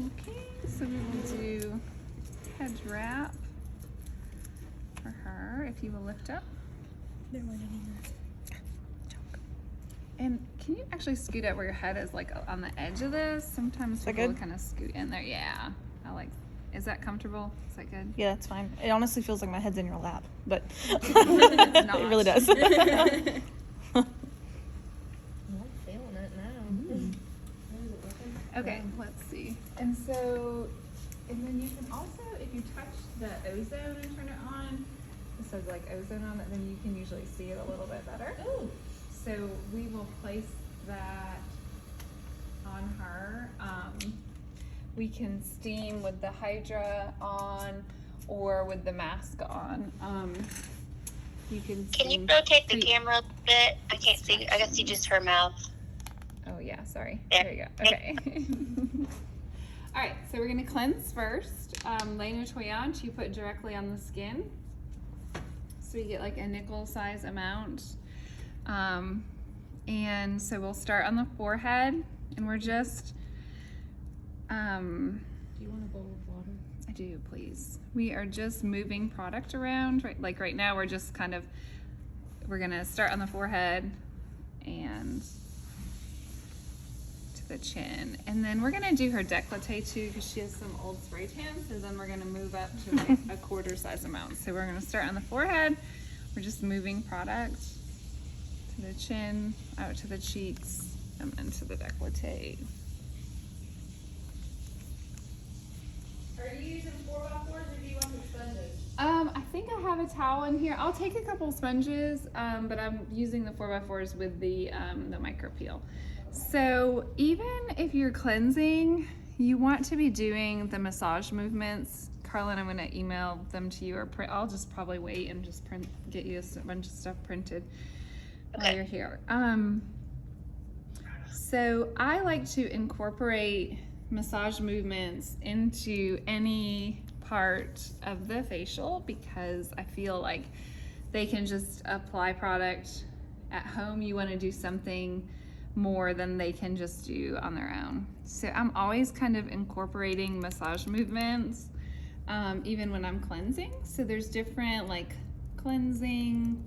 Okay, so we will do head wrap for her, if you will lift up. There weren't any left. And can you actually scoot up where your head is, like on the edge of this? Sometimes that people good? kind of scoot in there. Yeah, is that comfortable? Is that good? Yeah, that's fine. It honestly feels like my head's in your lap, but It's not. it really does. I'm feeling it now. Okay, let's see. And then you can also, if you touch the ozone and turn it on, it says like ozone on it, then you can usually see it a little bit better. Ooh. So we will place that on her. We can steam with the Hydra on or with the mask on. You can Can you steam rotate the pre- camera a bit? I can't see. I can see just her mouth. Oh yeah, sorry. There. There you go. Okay. All right, so we're gonna cleanse first. Lay Nettoyant you put directly on the skin. So you get like a nickel size amount. And so we'll start on the forehead and we're just, Do you want a bowl of water? I do, please. We are just moving product around, right? Like right now we're just we're gonna start on the forehead and to the chin. And then we're gonna do her décolleté too because she has some old spray tan. So then we're gonna move up to like a quarter size amount. So we're gonna start on the forehead. We're just moving product to the chin, out to the cheeks, and then to the décolleté. Are you using 4x4s or do you want the sponges? I think I have a towel in here. I'll take a couple sponges, but I'm using the 4x4s with the micro peel. So even if you're cleansing, you want to be doing the massage movements. Carlin, I'm gonna email them to you or print. I'll just probably wait and just get you a bunch of stuff printed while you're here. So I like to incorporate massage movements into any part of the facial because I feel like they can just apply product at home. You want to do something more than they can just do on their own. So I'm always kind of incorporating massage movements even when I'm cleansing. So there's different like cleansing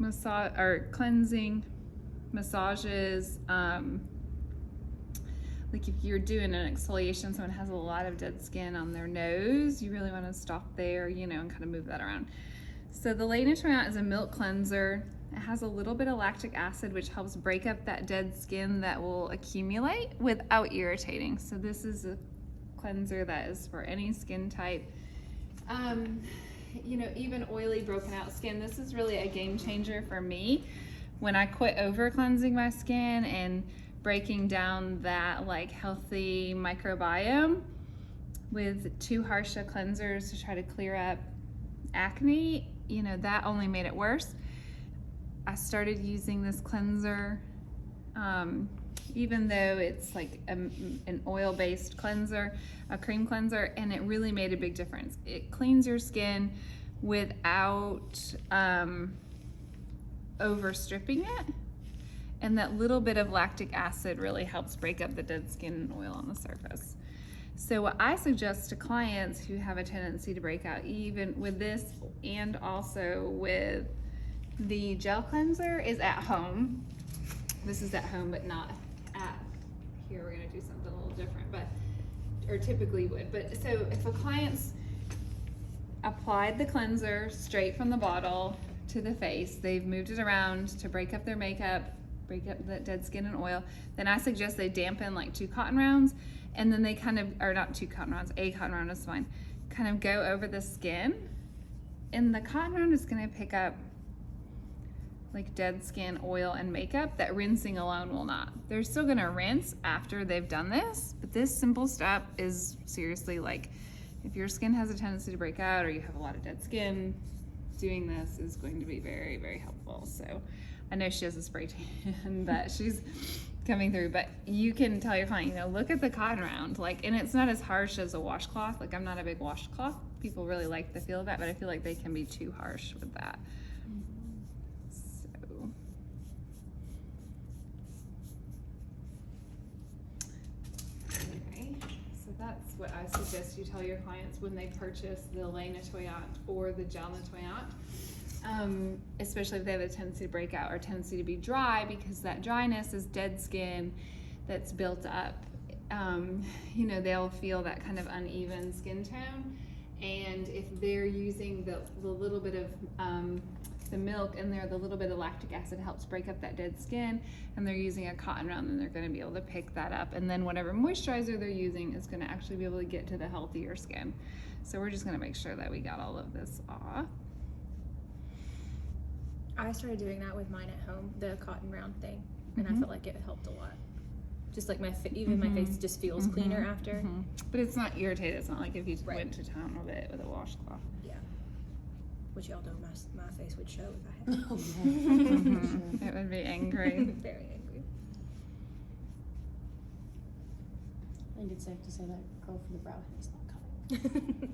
massages. Like if you're doing an exfoliation, someone has a lot of dead skin on their nose, you really want to stop there, and kind of move that around. So the Lay Nettoyant is a milk cleanser. It has a little bit of lactic acid, which helps break up that dead skin that will accumulate without irritating. So this is a cleanser that is for any skin type. Even oily, broken out skin, this is really a game changer for me. When I quit over cleansing my skin and breaking down that like healthy microbiome with too harsh of cleansers to try to clear up acne, that only made it worse. I started using this cleanser, even though it's like an oil-based cleanser, a cream cleanser, and it really made a big difference. It cleans your skin without over-stripping it. And that little bit of lactic acid really helps break up the dead skin and oil on the surface. So what I suggest to clients who have a tendency to break out, even with this and also with the gel cleanser, is at home. This is at home, but not at here. We're gonna do something a little different, or typically would. But so if a client's applied the cleanser straight from the bottle to the face, they've moved it around to break up their makeup, break up the dead skin and oil, then I suggest they dampen like 2 cotton rounds, and then they or not 2 cotton rounds, a cotton round is fine, kind of go over the skin, and the cotton round is gonna pick up like dead skin, oil, and makeup that rinsing alone will not. They're still gonna rinse after they've done this, but this simple step is seriously like, if your skin has a tendency to break out or you have a lot of dead skin, doing this is going to be very, very helpful. So I know she has a spray tan that she's coming through, but you can tell your client, look at the cotton round, and it's not as harsh as a washcloth. Like I'm not a big washcloth. People really like the feel of that, but I feel like they can be too harsh with that. So. Okay. that's what I suggest you tell your clients when they purchase the Le Nettoyant or the Gel Nettoyant. Especially if they have a tendency to break out or tendency to be dry, because that dryness is dead skin that's built up. You know, they'll feel that kind of uneven skin tone, and if they're using the little bit of the milk in there, the little bit of lactic acid helps break up that dead skin, and they're using a cotton round, then they're going to be able to pick that up, and then whatever moisturizer they're using is going to actually be able to get to the healthier skin. So we're just going to make sure that we got all of this off. I started doing that with mine at home, the cotton round thing, and I Mhm. felt like it helped a lot. Just like my my face just feels cleaner after. But it's not irritated. It's not like if you Right. went to town with it with a washcloth. Yeah. Which y'all know my face would show if I had. Oh, yeah. It would be angry. Very angry. I think it's safe to say that girl from the brow hair is not coming.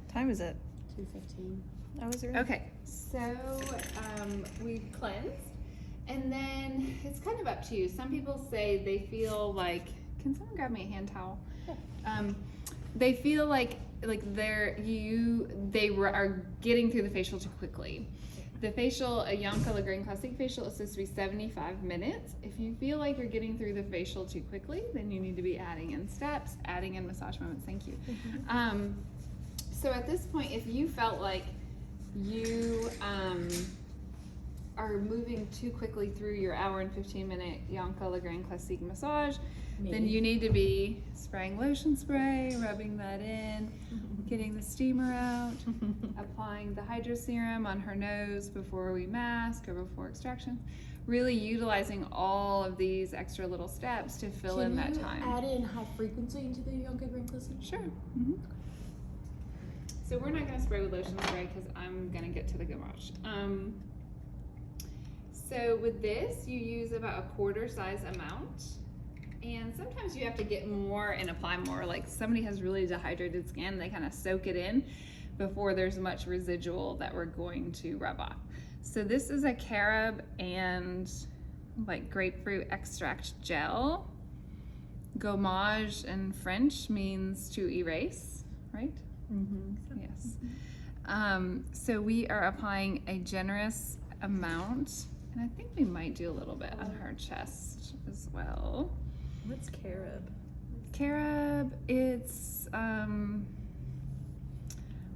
Time is it? 2:15. I was early. Okay, so we've cleansed, and then it's kind of up to you. Some people say they feel like, can someone grab me a hand towel? They feel like they are getting through the facial too quickly. The facial, a Ianca LaGrange Classique facial is supposed to be 75 minutes. If you feel like you're getting through the facial too quickly, then you need to be adding in steps, adding in massage moments. Thank you. So at this point, if you felt like you are moving too quickly through your hour and 15-minute Ianca LaGrange Classique massage, then you need to be spraying lotion spray, rubbing that in, getting the steamer out, applying the hydro serum on her nose before we mask or before extraction. Really utilizing all of these extra little steps to fill in that time. Add in high frequency into the Ianca LaGrange Classique? Sure. So we're not gonna spray with lotion spray because I'm gonna get to the gommage. So with this, you use about a quarter size amount. And sometimes you have to get more and apply more. Like somebody has really dehydrated skin, they kind of soak it in before there's much residual that we're going to rub off. So this is a carob and like grapefruit extract gel. Gommage in French means to erase, right? Yes. So we are applying a generous amount, and I think we might do a little bit on her chest as well. What's carob? Carob, it's I'm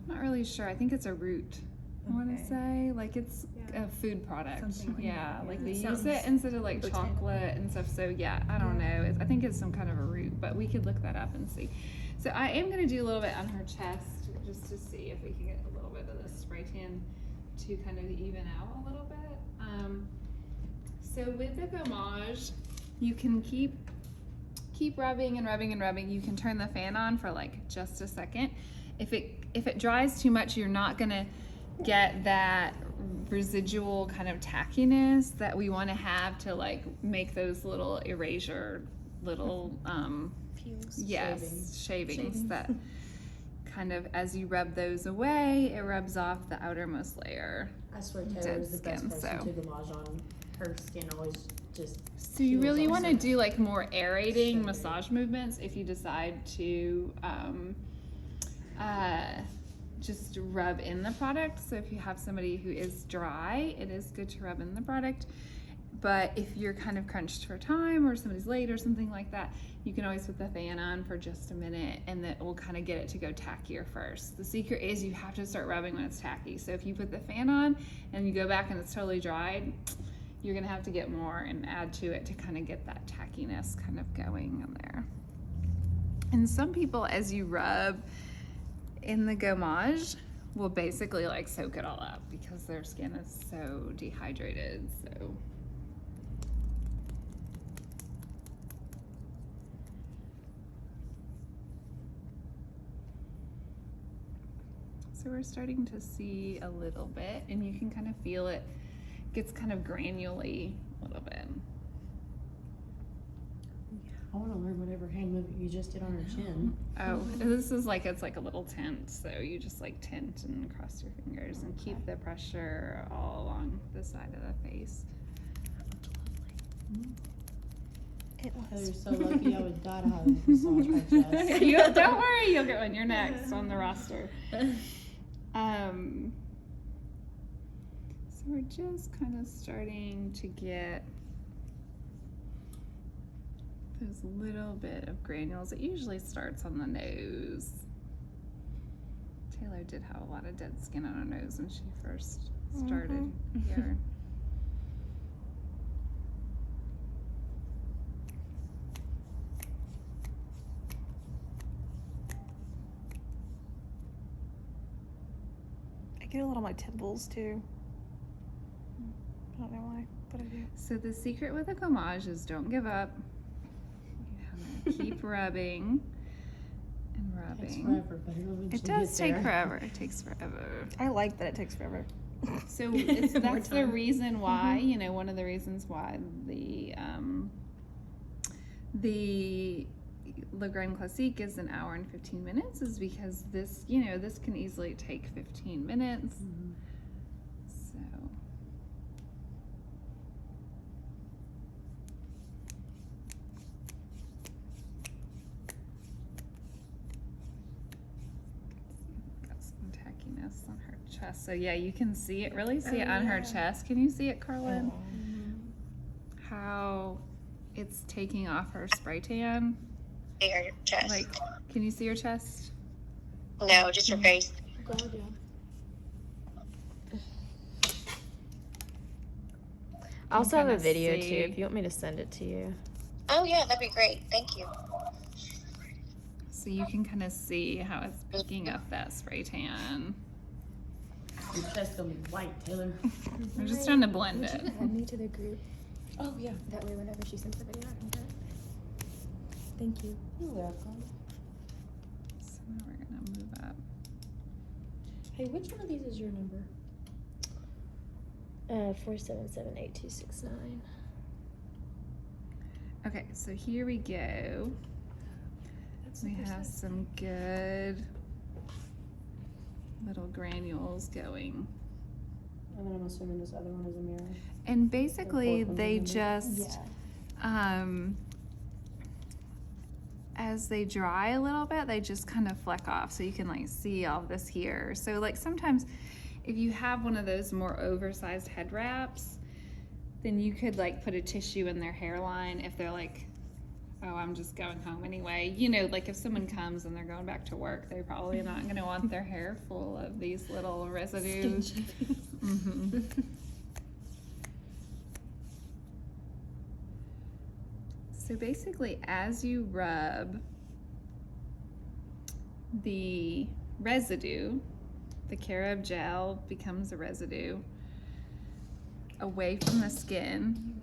not really sure. I think it's a root. I want to Okay. say like it's Yeah. a food product. Something like yeah, that, like yeah. they It use sounds it instead of like botanical. chocolate and stuff. So yeah, I don't know. I think it's some kind of a root, but we could look that up and see. So I am going to do a little bit on her chest just to see if we can get a little bit of the spray tan to kind of even out a little bit. So with the gommage, you can keep rubbing and rubbing and rubbing. You can turn the fan on for like just a second. If it dries too much, you're not gonna get that residual kind of tackiness that we want to have to like make those little erasure little shavings that kind of, as you rub those away, it rubs off the outermost layer. I swear Taylor Dead is the best skin, person so. to gommage on. Her skin always just So you feels really want to awesome. do like more aerating So massage movements if you decide to just rub in the product. So if you have somebody who is dry, it is good to rub in the product. But if you're kind of crunched for time or somebody's late or something like that, you can always put the fan on for just a minute and that will kind of get it to go tackier first. The secret is you have to start rubbing when it's tacky. So if you put the fan on and you go back and it's totally dried, you're gonna have to get more and add to it to kind of get that tackiness kind of going in there. And some people, as you rub in the gommage, will basically like soak it all up because their skin is so dehydrated. So we're starting to see a little bit, and you can kind of feel it gets kind of granularly a little bit. I want to learn whatever hand movement you just did on her chin. Oh, this is like, it's like a little tint. So you just like tint and cross your fingers and keep the pressure all along the side of the face. It You're was. so lucky. I would die to have a massage my chest. Don't worry, you'll get one. You're next on the roster. So we're just kind of starting to get those little bit of granules. It usually starts on the nose. Taylor did have a lot of dead skin on her nose when she first started here. I get a lot on my temples too. I don't know why, but I do. So the secret with a gommage is don't give up. You have to keep rubbing and It takes rubbing. forever, but it'll eventually It does get take there. forever. It takes forever. I like that it takes forever. So More that's the time. reason why, you know, one of the reasons why the Le Grand Classique is an hour and 15 minutes is because this, you know, this can easily take 15 minutes. Mhm. So. Got some tackiness on her chest. So yeah, you can see it, really see it on her chest. Can you see it, Carlin? How it's taking off her spray tan? Her chest. Like, can you see her chest? No, just her face. God, yeah. I also have a kinda video see. too if you want me to send it to you. Oh yeah, that'd be great. Thank you. So you can kind of see how it's picking up that spray tan. Your chest gonna be white, Taylor. I'm just trying to blend Would it. you add me to the group? Oh yeah. That way, whenever she sends the video, I can get it. Thank you. You're welcome. So now we're gonna move up. Hey, which one of these is your number? 4778269. Okay, so here we go. We have some good little granules going. And then I'm assuming this other one is a mirror. And basically, both of they them in just, as they dry a little bit, they just kind of fleck off. So you can like see all this here. So like sometimes if you have one of those more oversized head wraps, then you could like put a tissue in their hairline if they're like, oh, I'm just going home anyway. You know, like if someone comes and they're going back to work, they're probably not going to want their hair full of these little residues. Mhm. So basically, as you rub the residue, the Carob gel becomes a residue away from the skin.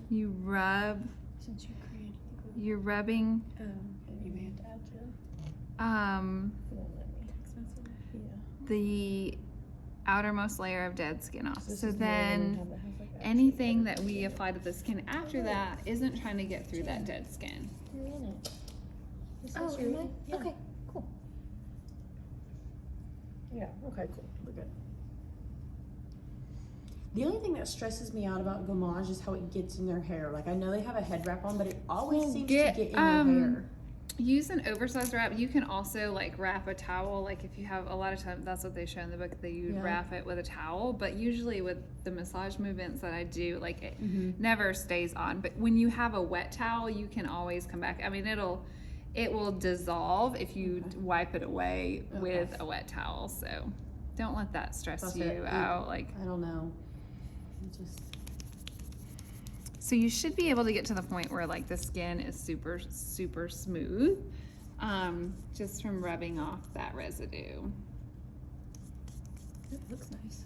You rub, Since you created the group. you're rubbing You may have to add Jen. It won't let me. Yeah. the outermost layer of dead skin off. This So is the only then one that has, like, actually anything dead that we skin. apply to the skin after that isn't trying to get through that dead skin. You're in it. This Oh, is am your- I? yeah. Okay, cool. Yeah, okay, cool. We're good. The only thing that stresses me out about gommage is how it gets in their hair. Like, I know they have a head wrap on, but it always Well, seems get, to get in their hair. Use an oversized wrap. You can also like wrap a towel. Like if you have a lot of time, that's what they show in the book. That you Yeah. wrap it with a towel. But usually with the massage movements that I do, like it Mhm. never stays on. But when you have a wet towel, you can always come back. I mean, it will dissolve if you wipe it away with a wet towel. So don't let that stress Plus you it- out. Like. I don't know. It just, So you should be able to get to the point where like the skin is super, super smooth, just from rubbing off that residue. It looks nice.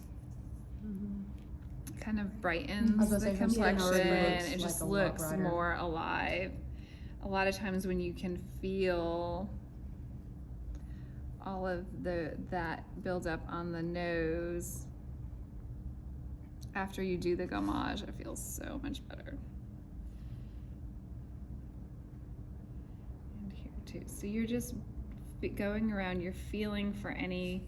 Kind of I brightens was gonna the say, from skin complexion. already looks It like just a lot looks brighter. more alive. A lot of times when you can feel all of that build up on the nose after you do the gommage, it feels so much better. And here too. So you're just going around, you're feeling for any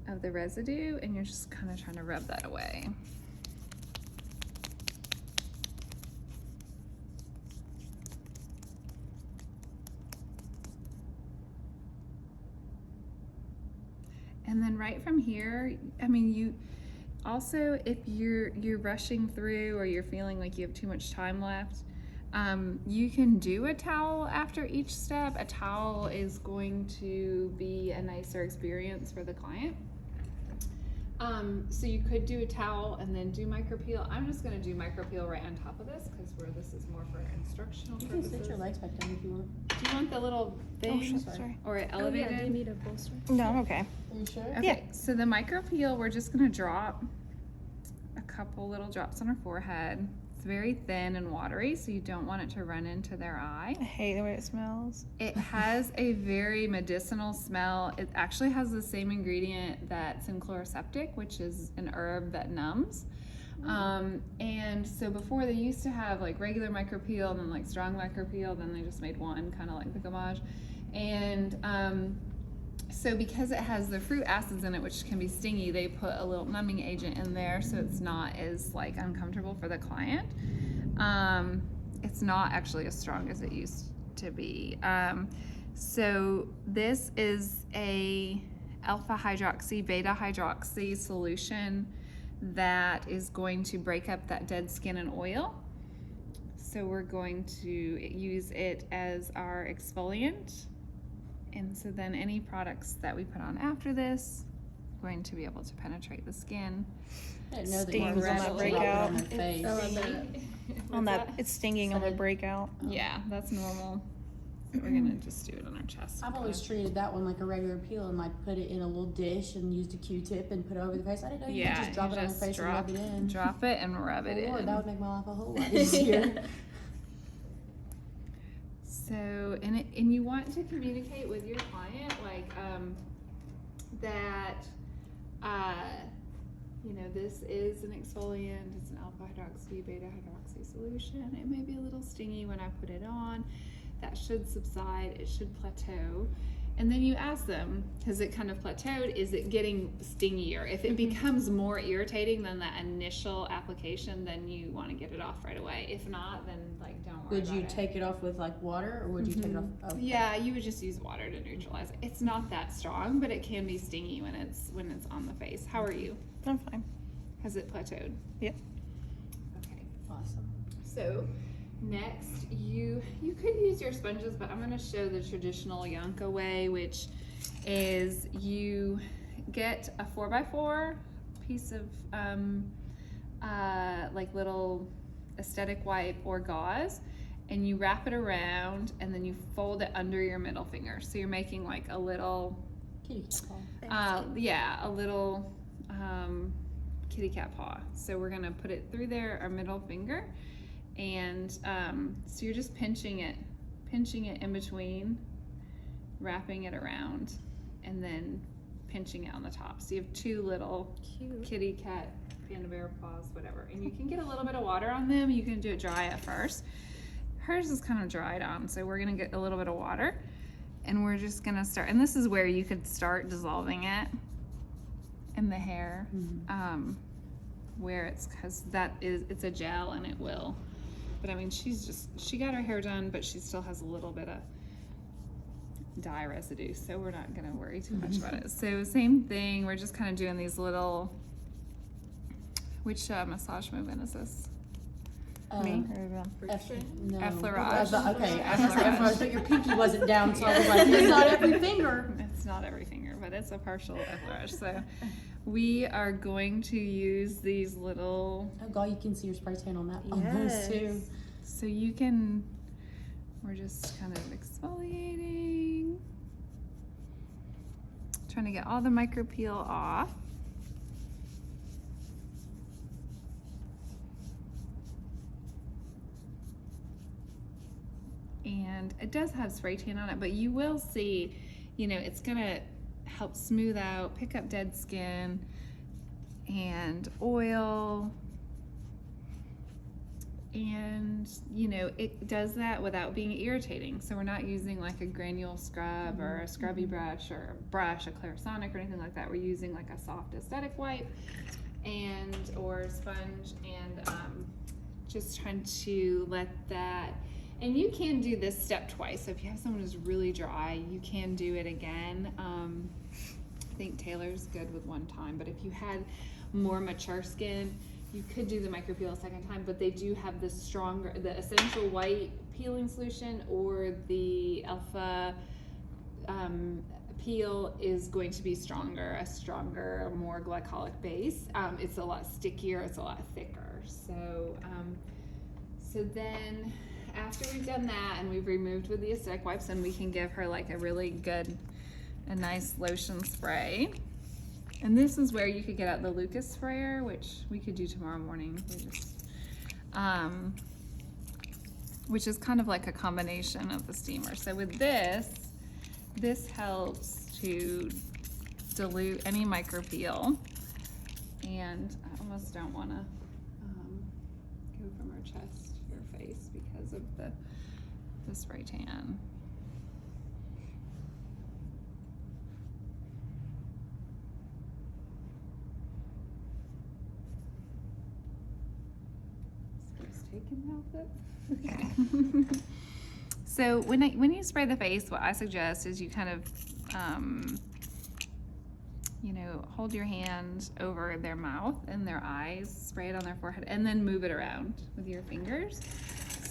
of the residue and you're just kind of trying to rub that away. And then right from here, I mean, you also, if you're rushing through or you're feeling like you have too much time left, you can do a towel after each step. A towel is going to be a nicer experience for the client. So you could do a towel and then do micropeel. I'm just gonna do micropeel right on top of this because this is more for instructional You can purposes. sit your legs back down if you want. Do you want the little thing? sorry. Or it Oh, yeah, elevated? do you need a bolster? No, I'm okay. Are you sure? Okay, so the micropeel, we're just gonna drop a couple little drops on her forehead. It's very thin and watery, so you don't want it to run into their eye. I hate the way it smells. It has a very medicinal smell. It actually has the same ingredient that's in Chloroseptic, which is an herb that numbs. And so before they used to have like regular micropeel and then like strong micropeel, then they just made one, kind of like the Gommage. And so because it has the fruit acids in it, which can be stingy, they put a little numbing agent in there so it's not as like uncomfortable for the client. It's not actually as strong as it used to be. So this is a alpha hydroxy, beta hydroxy solution that is going to break up that dead skin and oil. So we're going to use it as our exfoliant. And so then any products that we put on after this are going to be able to penetrate the skin. I didn't know that Stings you on could that drop it breakout. on their face. Oh, I bet. On that, it's stinging on the breakout. Yeah, that's normal. So we're gonna just do it on our chest. I've always treated that one like a regular peel and like put it in a little dish and used a Q-tip and put it over the face. I didn't know you could just drop it on the face and rub it in. Drop it and rub it Lord, in. that would make my life a whole lot easier. So, and you want to communicate with your client like that, you know, this is an exfoliant, it's an alpha hydroxy, beta hydroxy solution. It may be a little stingy when I put it on. That should subside, it should plateau. And then you ask them, has it kind of plateaued? Is it getting stingier? If it becomes more irritating than that initial application, then you want to get it off right away. If not, then like don't worry Would you take it off with like water or would you take it off? Oh. Yeah, you would just use water to neutralize it. It's not that strong, but it can be stingy when it's on the face. How are you? I'm fine. Has it plateaued? Yep. Okay. Awesome. So next, you could use your sponges, but I'm going to show the traditional Yanka way, which is you get a 4x4 piece of like little aesthetic wipe or gauze, and you wrap it around, and then you fold it under your middle finger. So you're making like a little, Kitty cat paw. yeah, a little kitty cat paw. So we're going to put it through there, our middle finger. And so you're just pinching it in between, wrapping it around, and then pinching it on the top. So you have two little kitty cat, panda bear paws, whatever. And you can get a little bit of water on them. You can do it dry at first. Hers is kind of dried on, so we're gonna get a little bit of water, and we're just gonna start. And this is where you could start dissolving it in the hair, where because it's a gel and it will. But I mean, she got her hair done, but she still has a little bit of dye residue, so we're not gonna worry too much about it. So same thing, we're just kind of doing these little, which massage movement is this? Me or them? No. Effleurage. Okay, effleurage, but your pinky wasn't down, so I was like, it's not every finger. It's not every finger, but it's a partial effleurage. So we are going to use these little, Oh God, you can see your spray tan on that almost too. so we're just kind of exfoliating, trying to get all the micropeel off. And it does have spray tan on it, but you will see, you know, it's gonna help smooth out, pick up dead skin and oil. And, you know, it does that without being irritating. So we're not using like a granule scrub or a scrubby brush or a brush, a Clarisonic or anything like that. We're using like a soft aesthetic wipe or sponge, and just trying to let that. And you can do this step twice. So if you have someone who's really dry, you can do it again. think Taylor's good with one time, but if you had more mature skin, you could do the micro peel a second time, but they do have the stronger, the essential white peeling solution, or the alpha peel is going to be stronger, a stronger, more glycolic base. It's a lot stickier, it's a lot thicker. So, so then after we've done that and we've removed with the acidic wipes, then we can give her like a really good, a nice lotion spray. And this is where you could get out the Lucas sprayer, which we could do tomorrow morning. We just, which is kind of like a combination of the steamer. So with this helps to dilute any micro peel. And I almost don't want to go from her chest to her face because of the spray tan. Taken outfit. Okay. So when you spray the face, what I suggest is you kind of, you know, hold your hand over their mouth and their eyes, spray it on their forehead, and then move it around with your fingers.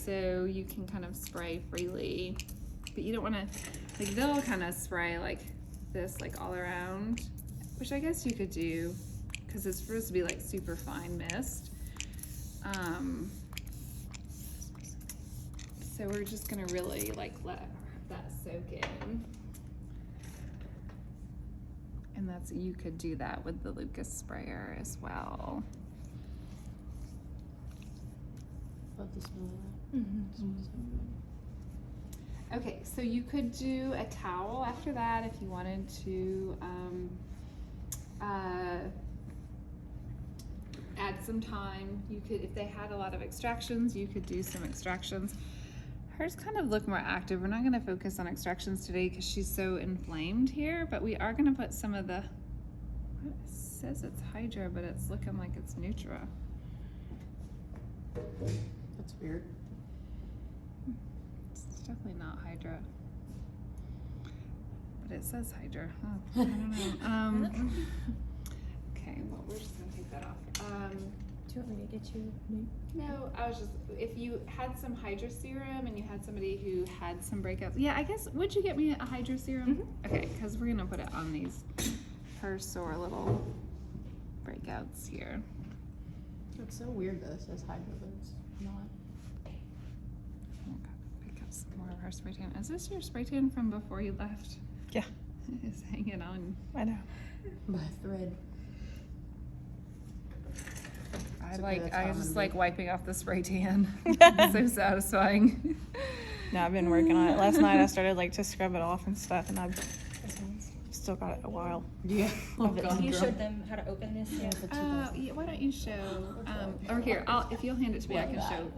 So you can kind of spray freely, but you don't want to, like, they'll kind of spray like this, like all around, which I guess you could do because it's supposed to be like super fine mist. So we're just gonna really like let that soak in. And that's, you could do that with the Lucas sprayer as well. Love the smell of that. It smells so good. Okay, so you could do a towel after that if you wanted to add some time. You could, if they had a lot of extractions, you could do some extractions. Hers kind of look more active. We're not going to focus on extractions today because she's so inflamed here, but we are going to put some of the, it says it's Hydra, but it's looking like it's Nutra. That's weird. It's definitely not Hydra, but it says Hydra. Huh. I don't know. Okay, well, we're just going to take that off. Do you want me to get you new? No, I was just, if you had some Hydra serum and you had somebody who had some breakouts. Yeah, I guess, would you get me a Hydra serum? Okay, because we're gonna put it on these, her sore little breakouts here. It's so weird that it says Hydra, but it's not. Oh God, pick up some more of her spray tan. Is this your spray tan from before you left? Yeah. It's hanging on. I know. By a thread. I It's okay, like, that's I how I'm just gonna like do. wiping off the spray tan. It's so satisfying. No, I've been working on it. Last night I started like to scrub it off and stuff, and I've still got it a while. Yeah. Oh, Of it. God, You girl. showed them how to open this. Yeah, for Yeah, why don't you show, or here, if you'll hand it to me, I can show.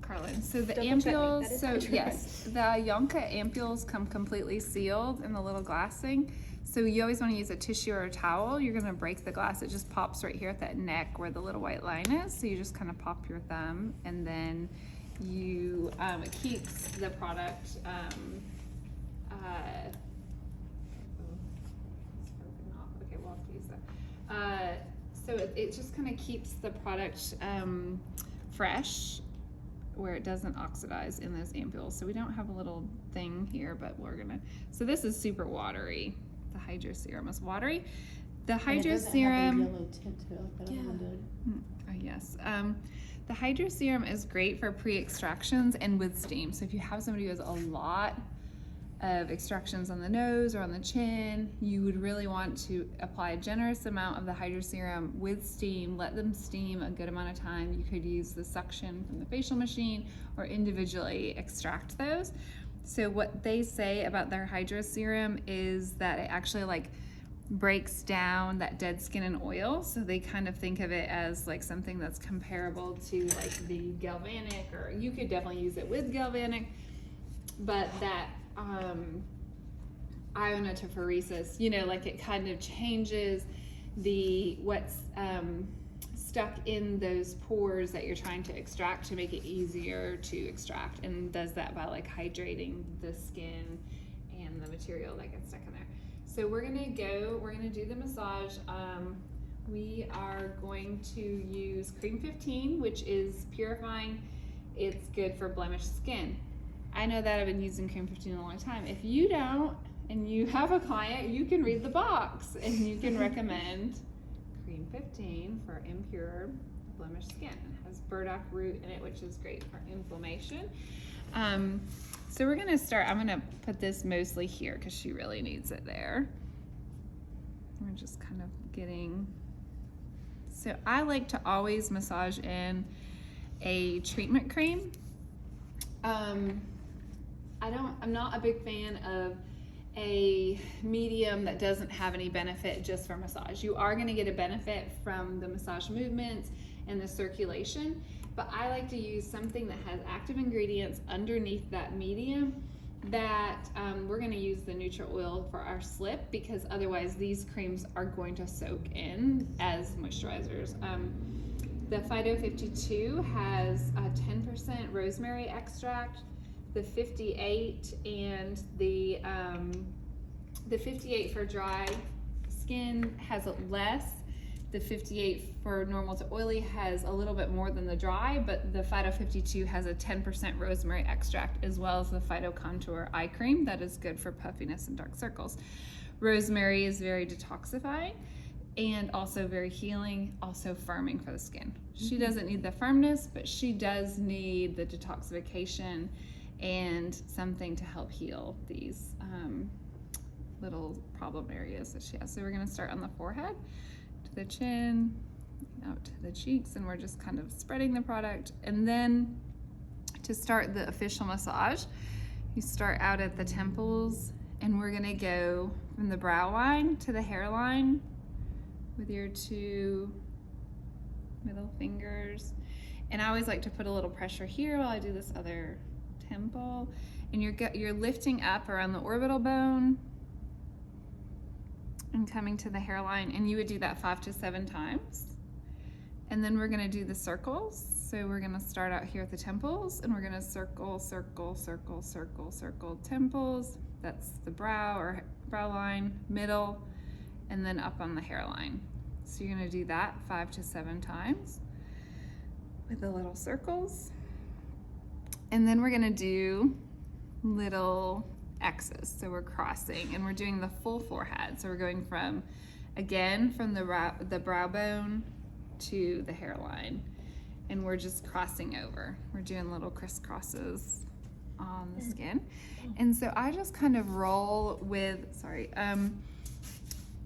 Carlin. So the Double check me. That ampules, is so Hydra. yes, the Yonka ampules come completely sealed in the little glass thing. So you always want to use a tissue or a towel. You're going to break the glass. It just pops right here at that neck where the little white line is. So you just kind of pop your thumb, and then you, it keeps the product, it's broken off. Okay, we'll have to use that. So it just kind of keeps the product fresh, where it doesn't oxidize in those ampules. So we don't have a little thing here, but we're gonna, so this is super watery. The Hydra serum is watery. The And it Hydra doesn't have a serum, yellow tint to it like that other one did. oh yes. The Hydra serum is great for pre-extractions and with steam. So if you have somebody who has a lot of extractions on the nose or on the chin, you would really want to apply a generous amount of the Hydra serum with steam. Let them steam a good amount of time. You could use the suction from the facial machine or individually extract those. So what they say about their Hydra serum is that it actually like breaks down that dead skin and oil. So they kind of think of it as like something that's comparable to like the galvanic, or you could definitely use it with galvanic, but that ionotophoresis, you know, like it kind of changes the what's stuck in those pores that you're trying to extract to make it easier to extract, and does that by like hydrating the skin and the material that gets stuck in there. So we're gonna do the massage. We are going to use Cream 15, which is purifying. It's good for blemished skin. I know that I've been using Cream 15 a long time. If you don't, and you have a client, you can read the box and you can recommend Cream 15 for impure blemished skin. It has burdock root in it, which is great for inflammation. So we're gonna start, I'm gonna put this mostly here because she really needs it there. We're just kind of getting, so I like to always massage in a treatment cream. I'm not a big fan of a medium that doesn't have any benefit just for massage. You are gonna get a benefit from the massage movements and the circulation, but I like to use something that has active ingredients underneath that medium that we're gonna use the Nutra Oil for our slip, because otherwise these creams are going to soak in as moisturizers. The Phyto 52 has 10% rosemary extract. The 58 and the 58 for dry skin has less. The 58 for normal to oily has a little bit more than the dry, but the Phyto 52 has a 10% rosemary extract, as well as the Phyto Contour eye cream that is good for puffiness and dark circles. Rosemary is very detoxifying and also very healing, also firming for the skin. She doesn't need the firmness, but she does need the detoxification and something to help heal these little problem areas that she has. So we're gonna start on the forehead, to the chin, out to the cheeks, and we're just kind of spreading the product. And then to start the official massage, you start out at the temples, and we're gonna go from the brow line to the hairline with your 2 middle fingers. And I always like to put a little pressure here while I do this other temple, and you're lifting up around the orbital bone and coming to the hairline, and you would do that 5 to 7 times. And then we're gonna do the circles. So we're gonna start out here at the temples, and we're gonna circle, circle, circle, circle, circle temples. That's the brow or brow line, middle, and then up on the hairline. So you're gonna do that 5 to 7 times with the little circles. And then we're gonna do little X's. So we're crossing, and we're doing the full forehead. So we're going from, again, from the brow bone to the hairline. And we're just crossing over. We're doing little crisscrosses on the skin. And so I just kind of roll with,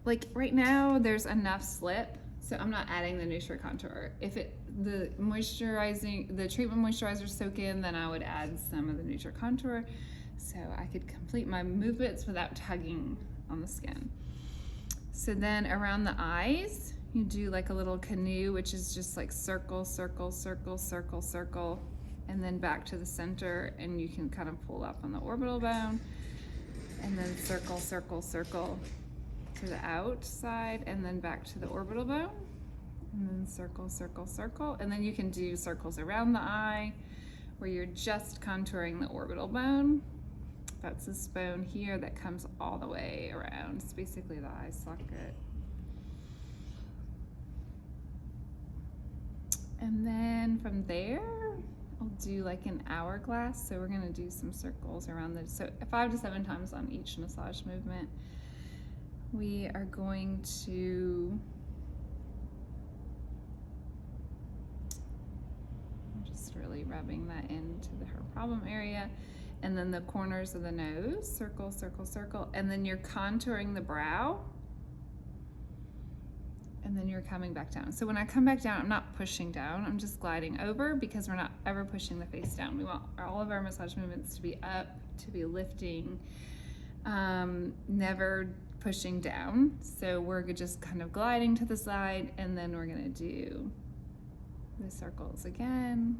like right now there's enough slip, so I'm not adding the Nutra Contour. If the treatment moisturizer soak in, then I would add some of the Nutra Contour so I could complete my movements without tugging on the skin. So then around the eyes, you do like a little canoe, which is just like circle, circle, circle, circle, circle, and then back to the center, and you can kind of pull up on the orbital bone, and then circle, circle, circle to the outside, and then back to the orbital bone, and then circle, circle, circle, and then you can do circles around the eye where you're just contouring the orbital bone. That's this bone here that comes all the way around. It's basically the eye socket. And then from there, I'll do like an hourglass. So we're gonna do some circles around the, so 5 to 7 times on each massage movement. We are going to just really rubbing that into her problem area. And then the corners of the nose, circle, circle, circle. And then you're contouring the brow. And then you're coming back down. So when I come back down, I'm not pushing down, I'm just gliding over, because we're not ever pushing the face down. We want all of our massage movements to be up, to be lifting, never pushing down. So we're just kind of gliding to the side, and then we're gonna do the circles again,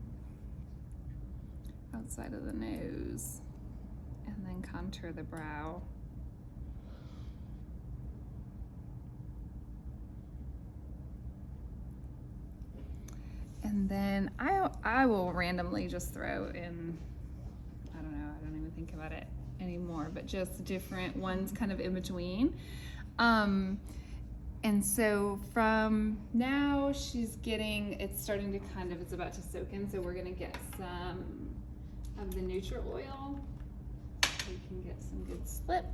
outside of the nose, and then contour the brow. And then I will randomly just throw in, I don't know, I don't even think about it, anymore, but just different ones kind of in between. And so from now she's getting, it's starting to kind of, it's about to soak in, so we're gonna get some of the Nutri-Oil. You can get some good slip.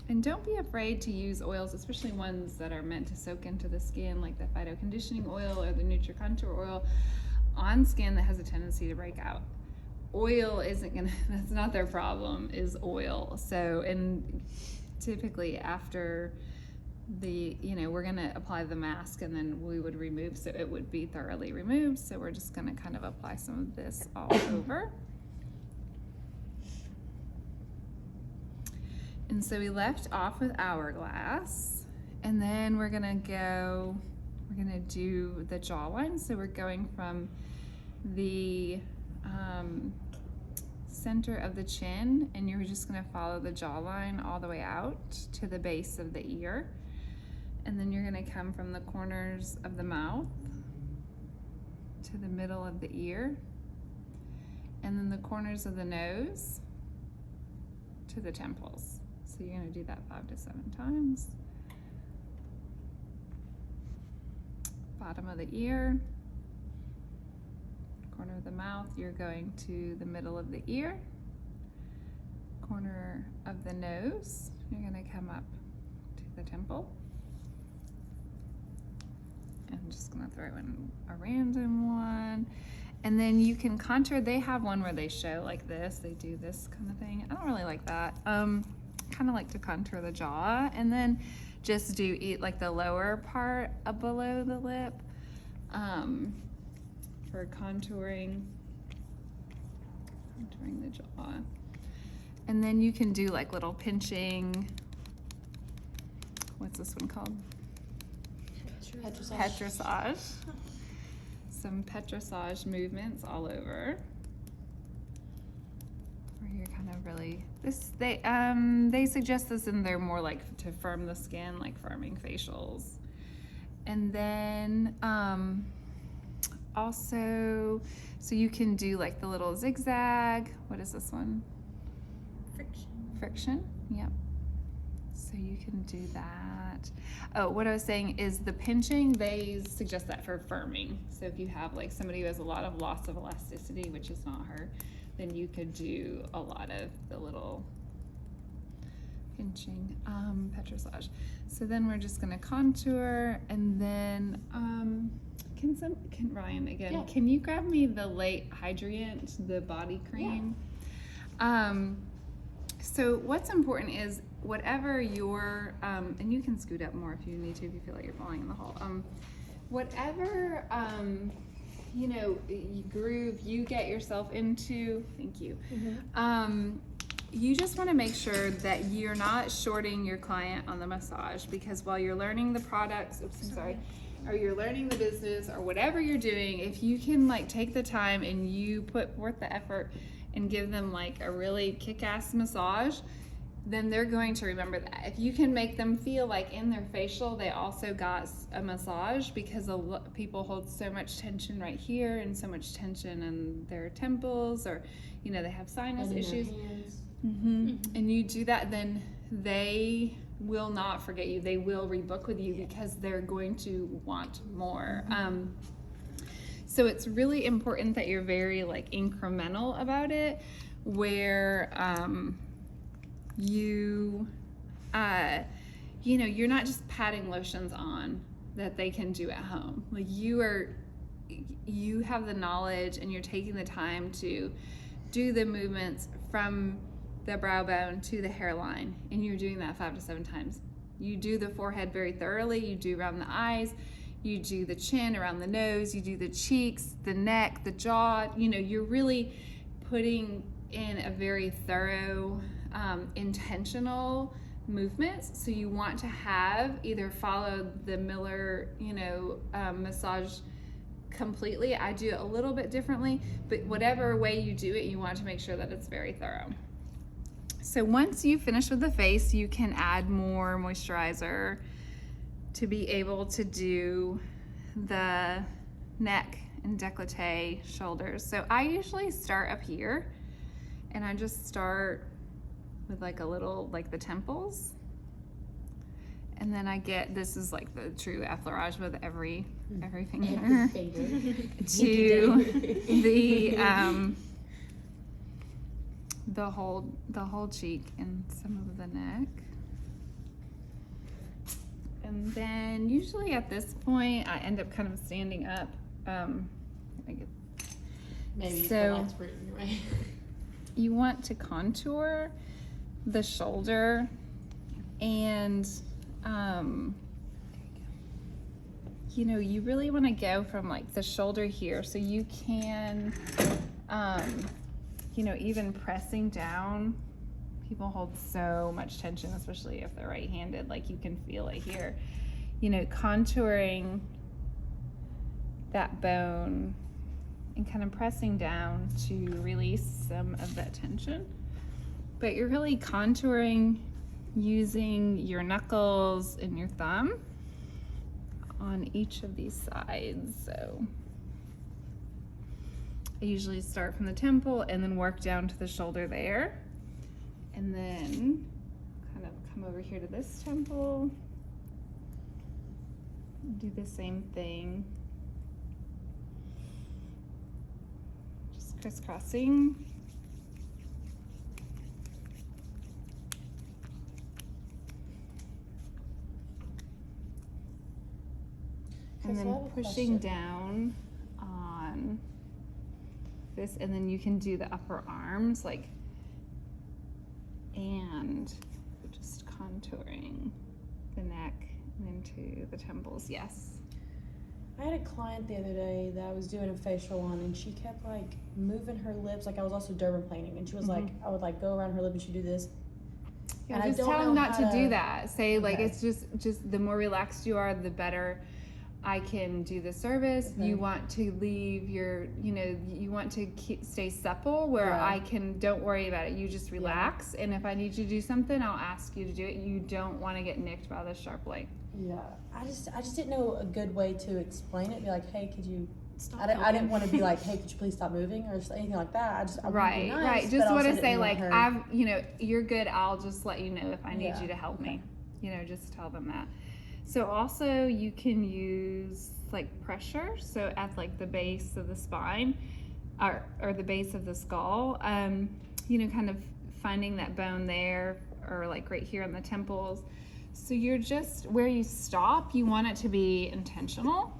And don't be afraid to use oils, especially ones that are meant to soak into the skin, like the Phyto Conditioning Oil or the Nutri-Contour Oil, on skin that has a tendency to break out. Oil isn't gonna, that's not their problem, is oil. So, and typically after the, you know, we're gonna apply the mask and then we would remove, so it would be thoroughly removed. So we're just gonna kind of apply some of this all over. And so we left off with Hourglass, and then we're gonna do the jawline. So we're going from the center of the chin, and you're just gonna follow the jawline all the way out to the base of the ear. And then you're gonna come from the corners of the mouth to the middle of the ear, and then the corners of the nose to the temples. So you're gonna do that 5 to 7 times. Bottom of the ear, corner of the mouth, you're going to the middle of the ear, corner of the nose, you're gonna come up to the temple. I'm just gonna throw in a random one. And then you can contour, they have one where they show like this, they do this kind of thing. I don't really like that. Kind of like to contour the jaw, and then just do like the lower part below the lip for contouring the jaw. And then you can do like little pinching, what's this one called? Petrissage. Some petrissage movements all over. Where you're kind of really, they suggest this in their more like to firm the skin, like firming facials. And then also, so you can do like the little zigzag. What is this one? Friction, yep. So you can do that. Oh, what I was saying is the pinching, they suggest that for firming. So if you have like somebody who has a lot of loss of elasticity, which is not her, then you could do a lot of the little pinching, petrissage. So then we're just gonna contour, and then can Ryan again, Yeah. Can you grab me the Late Hydrant, the body cream? Yeah. So what's important is whatever your, and you can scoot up more if you need to, if you feel like you're falling in the hole. Whatever, you know, groove you get yourself into, thank you. You just want to make sure that you're not shorting your client on the massage, because while you're learning the products, or you're learning the business or whatever you're doing, if you can like take the time and you put forth the effort and give them like a really kick-ass massage, then they're going to remember that. If you can make them feel like in their facial they also got a massage, because people hold so much tension right here and so much tension in their temples, or you know, they have sinus issues. And you do that, then they will not forget you. They will rebook with you because they're going to want more. So it's really important that you're very like incremental about it, where you know, you're not just patting lotions on that they can do at home. Like you have the knowledge and you're taking the time to do the movements from the brow bone to the hairline, and you're doing that 5 to 7 times. You do the forehead very thoroughly, you do around the eyes, you do the chin, around the nose, you do the cheeks, the neck, the jaw. You know, you're really putting in a very thorough, intentional movements. So you want to have either follow the Miller, you know, massage completely. I do it a little bit differently, but whatever way you do it, you want to make sure that it's very thorough. So once you finish with the face, you can add more moisturizer to be able to do the neck and décolleté, shoulders. So I usually start up here, And I just start with like a little, like the temples. And then I get, this is like the true effleurage with every finger to the whole cheek and some of the neck. And then usually at this point, I end up kind of standing up. Maybe So- the light's written, right? You want to contour the shoulder and, you know, you really want to go from like the shoulder here. So you can, you know, even pressing down, people hold so much tension, especially if they're right-handed, like you can feel it here. You know, contouring that bone and kind of pressing down to release some of that tension. But you're really contouring using your knuckles and your thumb on each of these sides. So I usually start from the temple and then work down to the shoulder there. And then kind of come over here to this temple. Do the same thing. Just crisscrossing. And So I then have a pushing question. down on this, and then you can do the upper arms, like, and just contouring the neck and into the temples. Yes. I had a client the other day that I was doing a facial on, and she kept like moving her lips. Like I was also dermaplaning, and she was like, I would like go around her lip, and she'd do this. Yeah, And I just don't tell know them not how to do to- that. Say like Okay. it's just the more relaxed you are, the better I can do the service. Okay. You want to leave your, you know, you want to stay supple where Yeah. I can, don't worry about it. You just relax. And if I need you to do something, I'll ask you to do it. You don't want to get nicked by the sharp blade. Yeah, I just didn't know a good way to explain it. Be like, hey, could you? Stop I didn't want to be like, hey, could you please stop moving or anything like that. I wanted to be Right, nice, right. but Just also want to didn't say want like, her- you know, you're good. I'll just let you know if I need Yeah, you to help okay. me. You know, just tell them that. So also you can use like pressure. So at like the base of the spine or the base of the skull, you know, kind of finding that bone there or like right here on the temples. So you're just, where you stop, you want it to be intentional.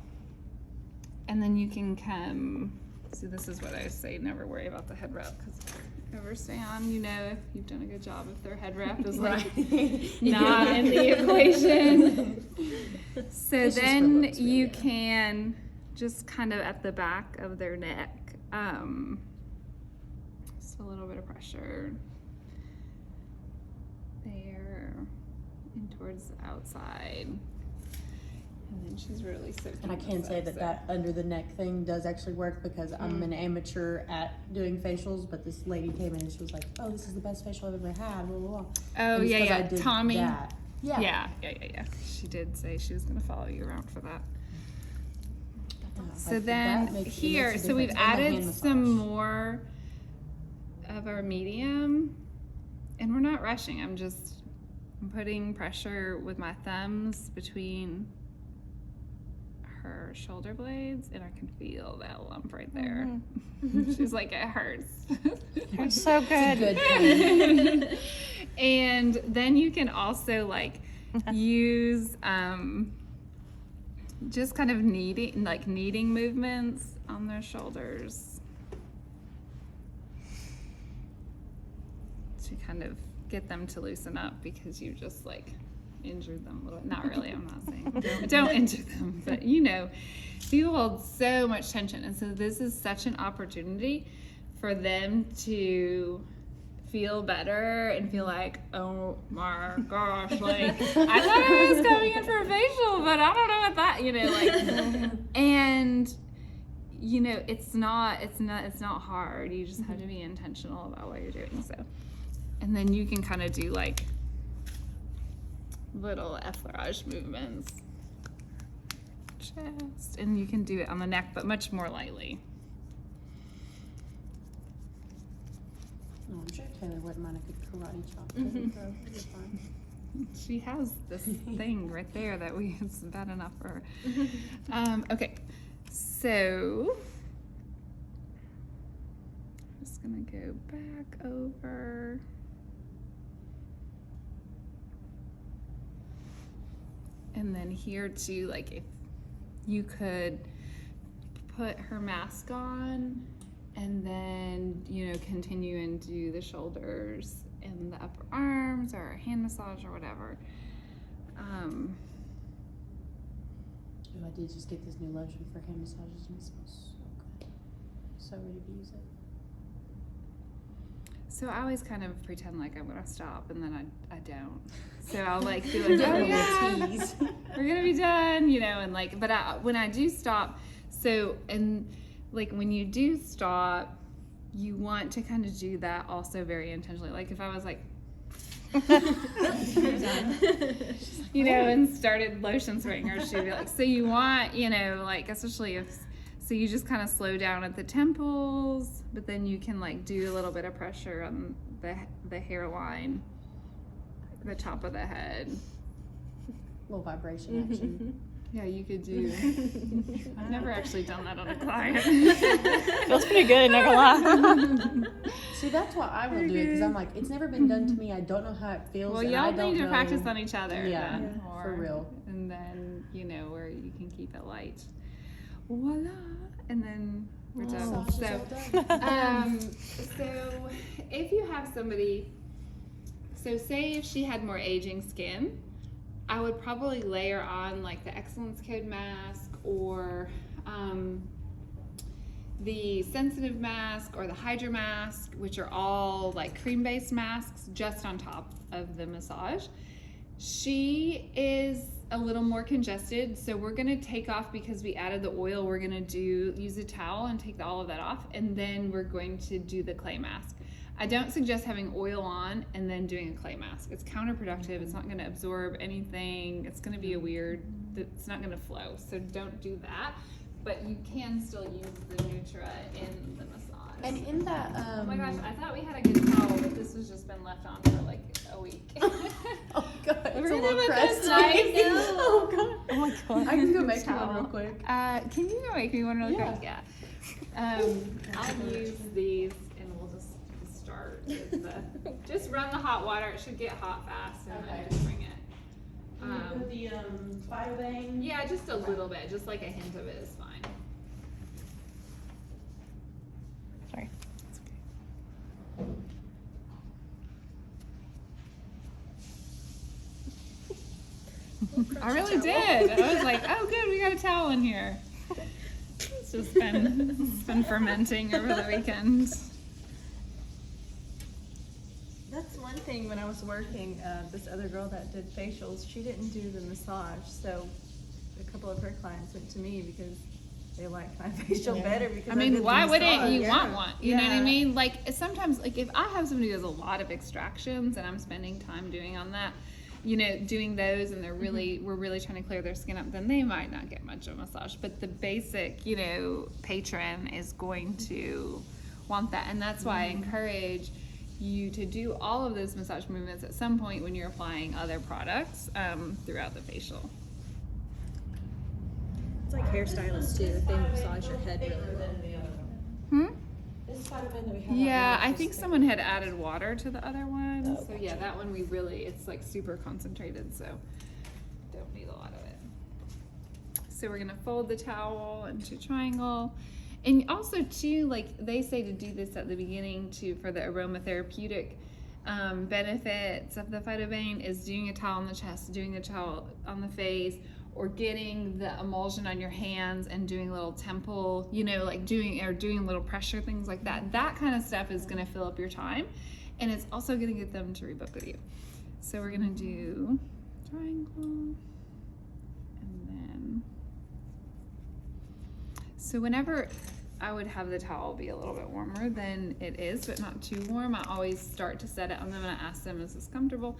And then you can come, see this is what I say, never worry about the head wrap, because ever stay on, you know, if you've done a good job, if their head wrap is like not in the equation. So It's just for then looks, really, you yeah. can just kind of at the back of their neck, just a little bit of pressure there and towards the outside. And then she's really soaking And I this can say up, that so- that under the neck thing does actually work because I'm an amateur at doing facials. But this lady came in and she was like, "Oh, this is the best facial I've ever had." Blah blah blah. Oh And it's yeah, 'cause I yeah. did Tommy. that. Yeah. Yeah. She did say she was gonna follow you around for that. So Like, then that makes- it here, makes a so we've difference. And the added hand some massage. more of our medium, and we're not rushing. I'm putting pressure with my thumbs between her shoulder blades, and I can feel that lump right there. She's like, it hurts. You're so good. Good thing. And then you can also like use just kind of kneading movements on their shoulders to kind of get them to loosen up, because you just like injured them a little. Not really, I'm not saying don't injure them, but you know, people hold so much tension, and so this is such an opportunity for them to feel better and feel like, oh my gosh, like I thought I was coming in for a facial, but I don't know what that, you know, like, and you know, it's not hard. You just have to be intentional about what you're doing. So, and then you can kind of do like little effleurage movements, chest, and you can do it on the neck, but much more lightly. No, I'm sure Taylor wouldn't mind a good karate chop. To the throat. It'd be fine. She has this thing right there that it's bad enough for her. Okay, so I'm just gonna go back over. And then here too, like if you could put her mask on and then, you know, continue and do the shoulders and the upper arms or a hand massage or whatever. Oh, I did just get this new lotion for hand massages and it smells so good. So ready to use it. So I always kind of pretend like I'm gonna stop and then I don't. So I'll like be like, oh yeah, we're gonna be done, you know, and like, but when I do stop, so, and like when you do stop, you want to kind of do that also very intentionally. Like if I was like, you know, and started lotion spraying her, she'd be like, so you want, you know, like, especially if, so you just kind of slow down at the temples, but then you can like do a little bit of pressure on the hairline, the top of the head. Little vibration action. Yeah, you could do. I've never actually done that on a client. Feels pretty good, not gonna lie. See, that's why I will do it because I'm like, it's never been done to me. I don't know how it feels. Well, and y'all I don't need to know. practice on each other. Yeah, then, for real. And then, you know, where you can keep it light. Voila. And then we're done. Massages So, all done. so if you have somebody, so say if she had more aging skin, I would probably layer on like the Excellence Code mask or the sensitive mask or the Hydra mask, which are all like cream-based masks just on top of the massage. She is a little more congested, so we're gonna take off, because we added the oil, we're gonna use a towel and take all of that off, and then we're going to do the clay mask. I don't suggest having oil on and then doing a clay mask. It's counterproductive. It's not going to absorb anything. It's going to be it's not going to flow. So don't do that. But you can still use the Nutra in the massage. And in that, oh my gosh, I thought we had a good towel, but this has just been left on for like a week. oh god, We're it's a gonna little put crusty. this nice. Oh god. Oh my god. I can go make you Towel. one real quick. Can you go make me one real Yeah. quick? Yeah. I'll use these, and we'll just start with the. Just run the hot water. It should get hot fast, and Okay. then just bring it. Can you put the Phytobane? Yeah, just a little bit, just like a hint of it is fine. Sorry. I really did. I was like, oh good, we got a towel in here. It's just been fermenting over the weekend. That's one thing when I was working, this other girl that did facials, she didn't do the massage, so a couple of her clients went to me because they liked my facial better because I mean, did the why wouldn't massage. you Yeah. want one? You know what I Yeah. mean? Like sometimes, like if I have somebody who does a lot of extractions and I'm spending time doing on that, you know, doing those, and they're really, we're really trying to clear their skin up, then they might not get much of a massage. But the basic, you know, patron is going to want that, and that's why I encourage you to do all of those massage movements at some point when you're applying other products throughout the facial. It's like hairstylists too, if they massage your head really well. This Phytobane that we have. Yeah, I think someone had added water to the other one. So yeah, that one it's like super concentrated, so don't need a lot of it. So we're gonna fold the towel into a triangle. And also too, like they say to do this at the beginning too, for the aromatherapeutic benefits of the Phytobane, is doing a towel on the chest, doing a towel on the face, or getting the emulsion on your hands and doing a little temple, you know, like doing little pressure things like that. That kind of stuff is gonna fill up your time, and it's also gonna get them to rebook with you. So we're gonna do triangle, and then, so whenever I would have the towel be a little bit warmer than it is, but not too warm, I always start to set it on them and I ask them, is this comfortable?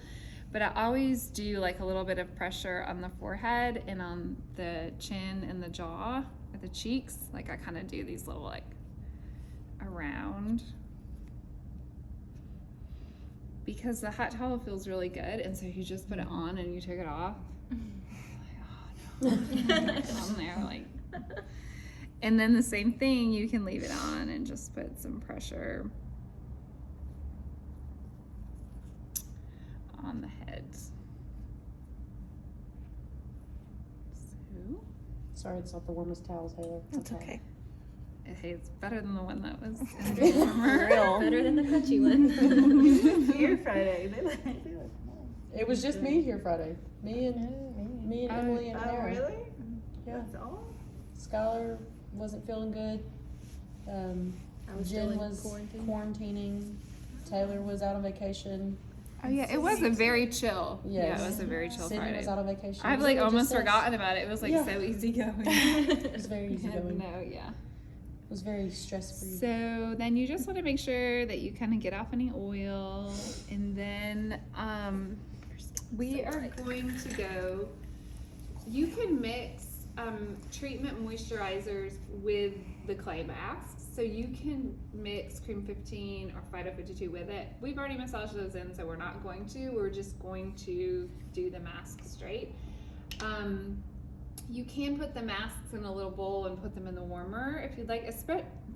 But I always do like a little bit of pressure on the forehead and on the chin and the jaw or the cheeks. Like I kind of do these little like around. because the hot towel feels really good, and so you just put it on and you take it off. Like, oh no. On there, like. And then the same thing, you can leave it on and just put some pressure on the heads. So, Sorry, it's not the warmest towels, Taylor. That's okay. hey, it's better than the one that was in the warmer. Real. Better than the crunchy one. Here Friday. They like It was just me here Friday. Me and Emily and oh, Aaron. really? Yeah. That's all? Skylar wasn't feeling good. I was still Jen in was quarantine. quarantining. Taylor was out on vacation. Oh yeah, it was a very chill. Yeah, Yes. it was a very chill Sydney Friday. was out on vacation. I've It like was almost just us. forgotten about it. It was like Yeah. so easy going. It was very easy Had going. no, yeah. It was very stress free. So then you just want to make sure that you kind of get off any oil, and then we are going to go. You can mix treatment moisturizers with the clay masks. So you can mix Cream 15 or Phyto 52 with it. We've already massaged those in, so we're not going to. We're just going to do the mask straight. You can put the masks in a little bowl and put them in the warmer if you'd like.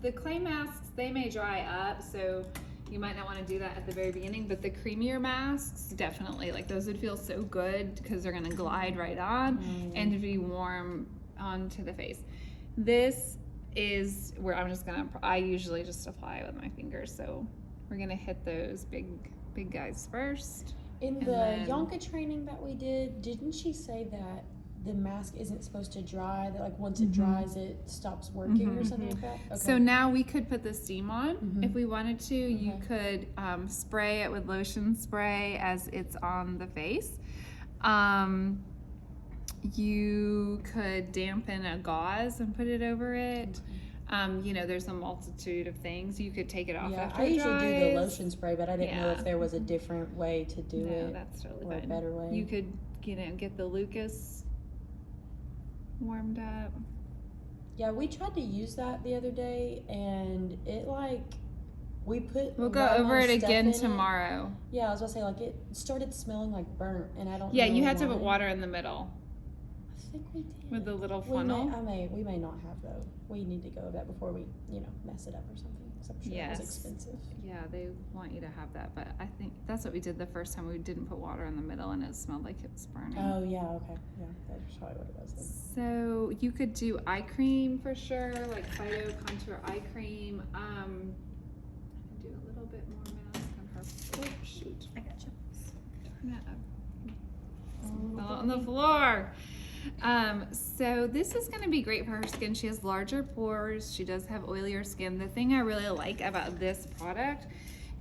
The clay masks, they may dry up, so you might not want to do that at the very beginning, but the creamier masks, definitely. Like those would feel so good because they're going to glide right on and be warm onto the face. This is where I usually just apply with my fingers, so we're going to hit those big guys first. In And the then- Yonka training that we did, didn't she say that the mask isn't supposed to dry? That like once it dries, it stops working or something like that? Okay. So now we could put the steam on Mhm. if we wanted to. You Okay. could spray it with lotion spray as it's on the face. You could dampen a gauze and put it over it. There's a multitude of things. You could take it off yeah, after I it usually do the dries. lotion spray, but I didn't know Yeah. if there was a different way to do No, it that's totally or a fine. better way. You could, get the Lucas warmed up. Yeah, we tried to use that the other day, and it we put. We'll a go right over amount it of stuff again in tomorrow. Yeah, I was gonna say it started smelling like burnt, and I don't. Yeah, know you had to why. put water in the middle I think we did. with the little We funnel. we may not have though. We need to go over that before we mess it up or something. 'Cause I'm sure it Yes. was expensive. Yeah, they want you to have that, but I think that's what we did the first time. We didn't put water in the middle, and it smelled like it was burning. Oh yeah, okay, yeah, that's probably what it was. Then. So you could do eye cream for sure, like Phyto Contour eye cream. I'm gonna do a little bit more mask on her. Oh shoot! I got you. Turn it up. Fell on the floor. So this is going to be great for her skin. She has larger pores. She does have oilier skin. The thing I really like about this product,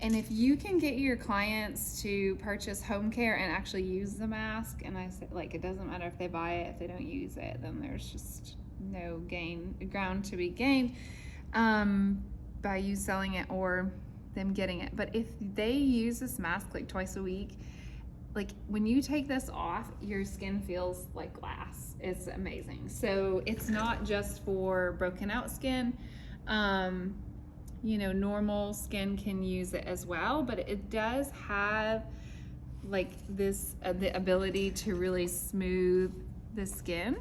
and if you can get your clients to purchase home care and actually use the mask, and I say it doesn't matter if they buy it, if they don't use it, then there's just no ground to be gained by you selling it or them getting it. But if they use this mask twice a week, when you take this off, your skin feels like glass. It's amazing. So it's not just for broken out skin. Normal skin can use it as well, but it does have the ability to really smooth the skin.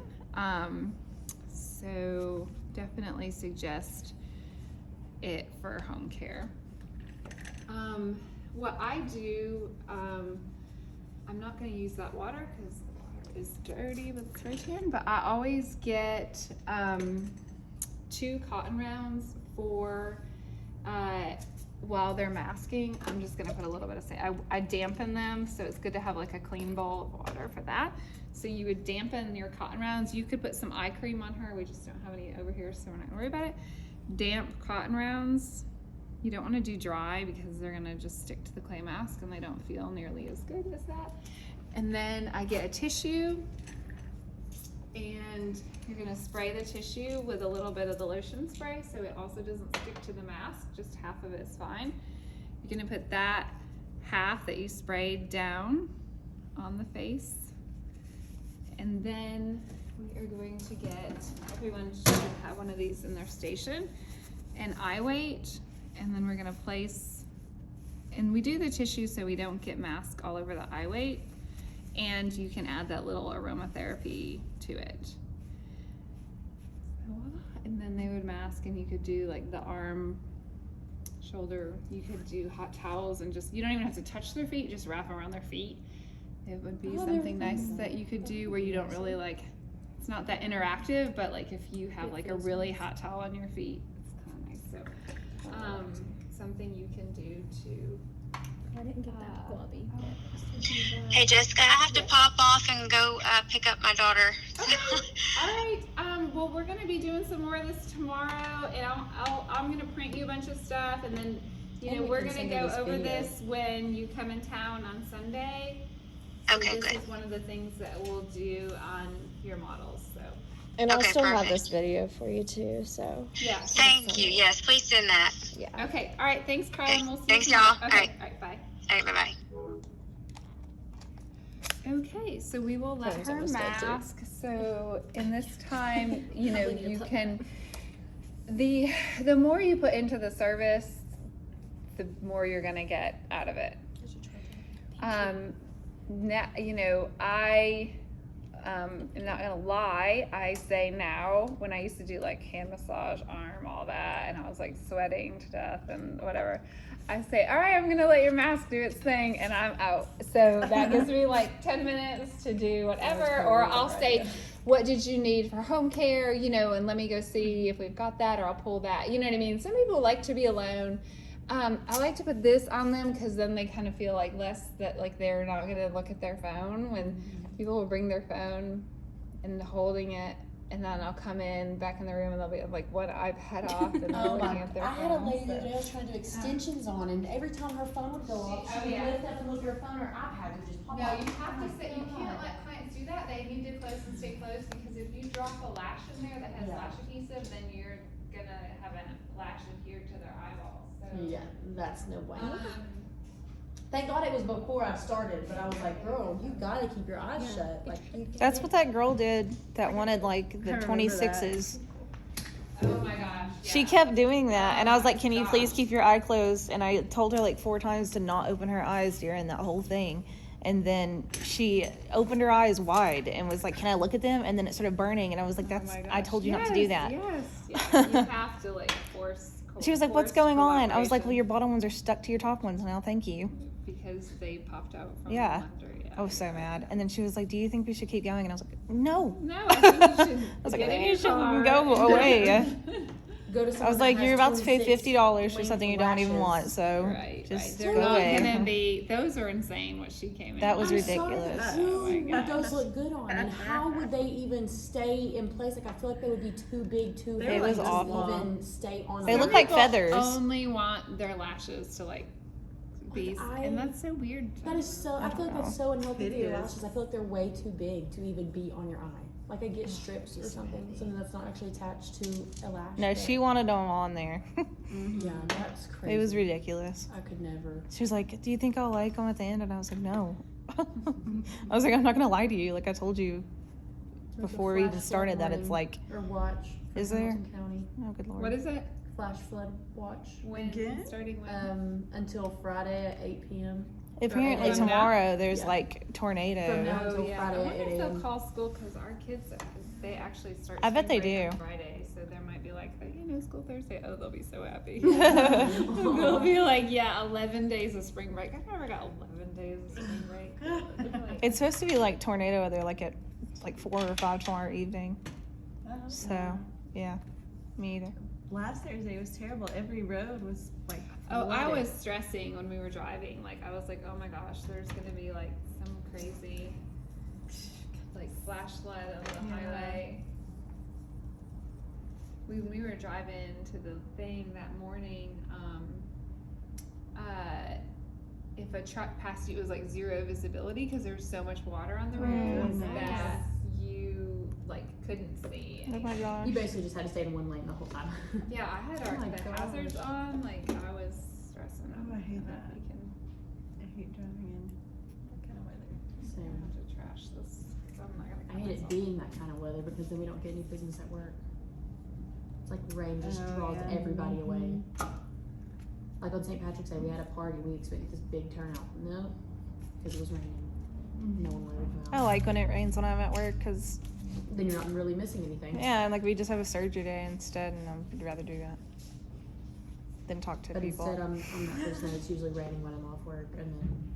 So definitely suggest it for home care. What I do, I'm not going to use that water because the water is dirty with detergent, but I always get 2 cotton rounds for while they're masking. I'm just going to put a little bit of I dampen them, so it's good to have a clean bowl of water for that. So you would dampen your cotton rounds. You could put some eye cream on her. We just don't have any over here, so we're not going to worry about it. Damp cotton rounds. You don't want to do dry because they're going to just stick to the clay mask and they don't feel nearly as good as that. And then I get a tissue, and you're going to spray the tissue with a little bit of the lotion spray so it also doesn't stick to the mask. Just half of it is fine. You're going to put that half that you sprayed down on the face. And then we are going to get, everyone should have one of these in their station, an eye weight. And then we're gonna place And we do the tissue so we don't get mask all over the eye weight, and you can add that little aromatherapy to it. So, voila. And then they would mask, and you could do like the arm, shoulder, you could do hot towels, and just, you don't even have to touch their feet, just wrap around their feet. It would be Oh, something they're nice fun. that you could do where you don't really like, it's not that interactive, but like if you have like a really hot towel on your feet, it's kind of nice. So something you can do to I didn't get that globby. Hey, Jessica, I have to pop off and go pick up my daughter. Okay. All right. Well, we're gonna be doing some more of this tomorrow, and I'm gonna print you a bunch of stuff, and then And we we're can gonna send go you this over video. this when you come in town on Sunday. So Okay, this good. is one of the things that we'll do on your models. So And I'll Okay, still have perfect. this video for you too, so yeah. Thank you. Yes, please send that. yeah. Okay. All right. Thanks, Carl. And we'll see Thanks, you tomorrow. y'all. Okay. All right. All right. Bye. All right, bye-bye. Okay, so we will let Phone's her almost dead, too. mask. So in this time, you know, you can, the more you put into the service, the more you're gonna get out of it. Now, you know, I am not gonna lie, I say now, when I used to do like hand massage, arm, all that, and I was like sweating to death and whatever, I say, all right, I'm gonna let your mask do its thing, and I'm out. So that gives me like 10 minutes to do whatever, or I'll say, what did you need for home care, you know, and let me go see if we've got that, or I'll pull that, you know what I mean? Some people like to be alone. I like to put this on them because then they kind of feel like less that like they're not gonna look at their phone when people will bring their phone and holding it, and then I'll come in back in the room and they'll be like one iPad off and they're Oh looking my! at their I phone. had a lady the other day I was trying to do extensions on, and every time her phone would go off, she would lift up and look at her phone, her iPad would just pop No, off. you have to say, you can't let clients do that. They need to close and stay closed, because if you drop a lash in there that has Yeah. lash adhesive, then you're gonna have a lash adhere to their eyeball. So, Yeah, that's no way. um, Thank God it was before I started, but I was like, girl, you gotta keep your eyes shut. Like, That's what that girl did that wanted like the I remember 26s. oh my gosh. She yeah. kept doing that, and I was like, can you please keep your eye closed? And I told her like 4 times to not open her eyes during that whole thing. And then she opened her eyes wide and was like, can I look at them? And then it started burning, and I was like, that's, Oh my I gosh. told you not to do Yes, that. Yes, yeah, you have to like force. She was like, what's forced going on? I was like, well, cooperation, your bottom ones are stuck to your top ones now, thank you. because they popped out from Yeah. under. Yeah. I was so mad. And then she was like, do you think we should keep going? And I was like, no. No, I think you should. I was like, get I in think your you should car go and- away. go to I was like, you're about to pay $50 for something you don't even want, lashes. so Right, just They're go not away. gonna be. Those are insane. What she came in. That was with. ridiculous. Oh my Who would gosh. those look good on? And how would they even stay in place? Like, I feel like they would be too big, too They heavy was to awful. even stay on. They a look eye. like feathers. Only want their lashes to like be, I- and that's so weird. That is so. I feel like that's so unhealthy for your It is. lashes. I feel like they're way too big to even be on your eye. Like, I get strips or something that's not actually attached to a lash. No, but- she wanted them on there. Yeah, that's crazy. It was ridiculous. I could never. She was like, do you think I'll like them at the end? And I was like, no. I was like, I'm not going to lie to you. Like I told you There's a before we even flash started flood that it's warning like, or watch. for Is there? Hamilton County. oh, good Lord. What is it? Flash flood watch. When? Again? Starting when? Until Friday at 8 p.m. Apparently From now? tomorrow there's Yeah. like From tornado. now Oh until yeah. I Friday wonder at if 8 they'll a.m. call school, because our kids, they actually start. I bet spring they break on do. Friday, so there might be like, you know, school Thursday. Oh, they'll be so happy. They'll be like, yeah, 11 days of spring break. I never got 11 days of spring break. Like, It's supposed to be like tornado weather, like at like 4 or 5 tomorrow evening. So, yeah, me either. Last Thursday was terrible. Every road was like. Oh, I flooded. was stressing when we were driving. Like, I was like, oh my gosh, there's gonna be like some crazy, like, flash flood on the highway. When we were driving to the thing that morning, if a truck passed you, it was like 0 visibility because there was so much water on the roads nice. that you like couldn't see. Oh my gosh. You basically just had to stay in one lane the whole time. Yeah, I had Oh my the gosh. hazards on. Like, I was stressing out. Oh, I hate don't know if that. we can I hate driving in that kind of weather. So, have to trash this, 'cause I'm not gonna I cut hate it myself. being that kind of weather because then we don't get any business at work. It's like rain just Oh, draws yeah. everybody away. Like on St. Patrick's Day, we had a party, we expected this big turnout. No, because it was raining. No one wanted to come I out. like when it rains when I'm at work because, Then you're not really missing anything. yeah, like we just have a surgery day instead, and I'd rather do that than talk to But people. instead, I'm that person that it's usually raining when I'm off work, and then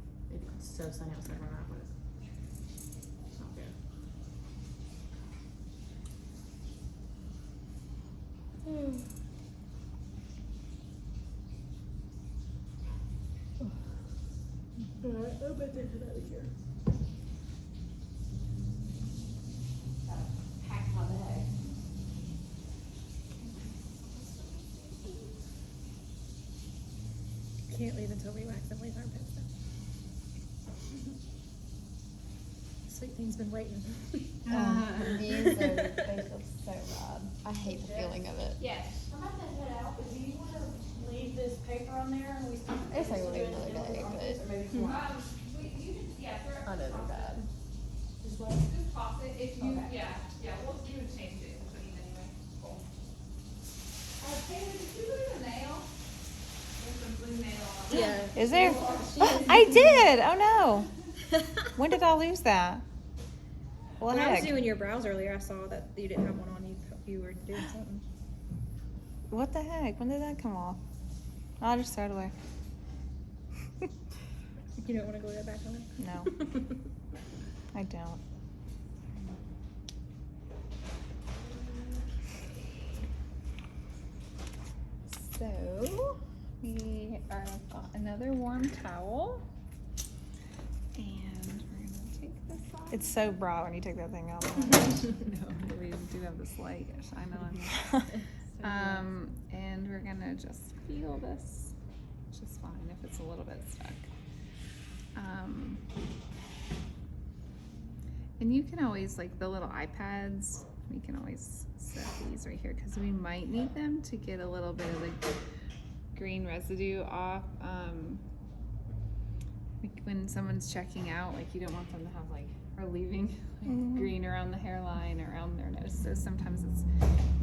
it's so sunny outside when I'm at work. It's not good. Alright, I'm about to head out of here. Pack my bag. Can't leave until we wax Emily's armpits. Sweet thing's been waiting. These are, they feel so bad. I hate the feeling of it. Yes. I'm about to head out, but do you wanna leave this paper on there and we can? It's like leave another day, but Maybe tomorrow. You can, yeah, throw I know they're bad. Just what? just toss it if you, Okay. yeah, you would change it between anyway. Cool. Taylor, did you lose a nail? There's some blue nail on it. Yeah. Is there? I did. Oh no. When did I lose that? Well, When I was heck. doing your brows earlier, I saw that you didn't have one on. You were doing something. What the heck? When did that come off? I'll just throw it away. You don't want to glue that back on? No, I don't. So, we are got another warm towel. And we're gonna take this off. It's so bright when you take that thing out. No, we do have this light shine on. And we're gonna just feel this, which is fine if it's a little bit stuck. And you can always, like the little iPads, we can always set these right here because we might need them to get a little bit of the green residue off. Like when someone's checking out, like you don't want them to have like, or leaving like green around the hairline or around their nose. So sometimes it's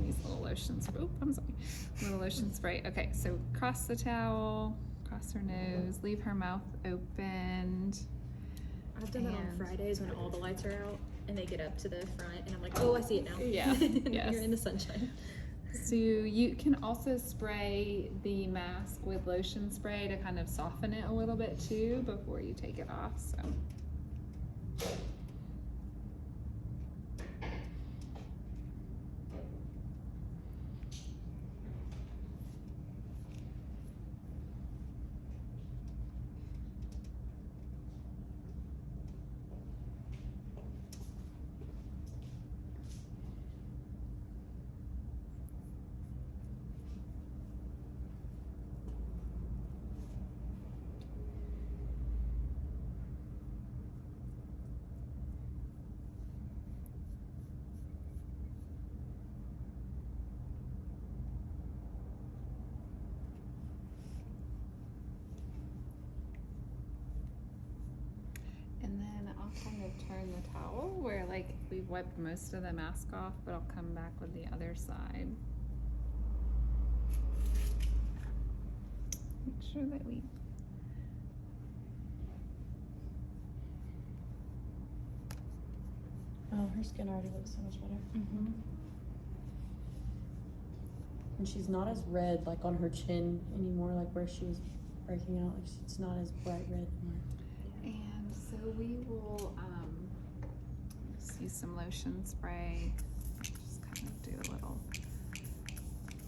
these little lotions. Oh, I'm sorry. Little lotion spray. Okay, so cross the towel, cross her nose, leave her mouth opened. I've done that on And- Fridays when all the lights are out and they get up to the front and I'm like, oh, I see it now. Yeah, yes. You're in the sunshine. So you can also spray the mask with lotion spray to kind of soften it a little bit too before you take it off. So. And then I'll kind of turn the towel where like we've wiped most of the mask off, but I'll come back with the other side. Make sure that we Oh, her skin already looks so much better. Mm-hmm. And she's not as red, like on her chin anymore, like where she was breaking out. Like it's not as bright red anymore. And so we will just use some lotion spray. Just kind of do a little.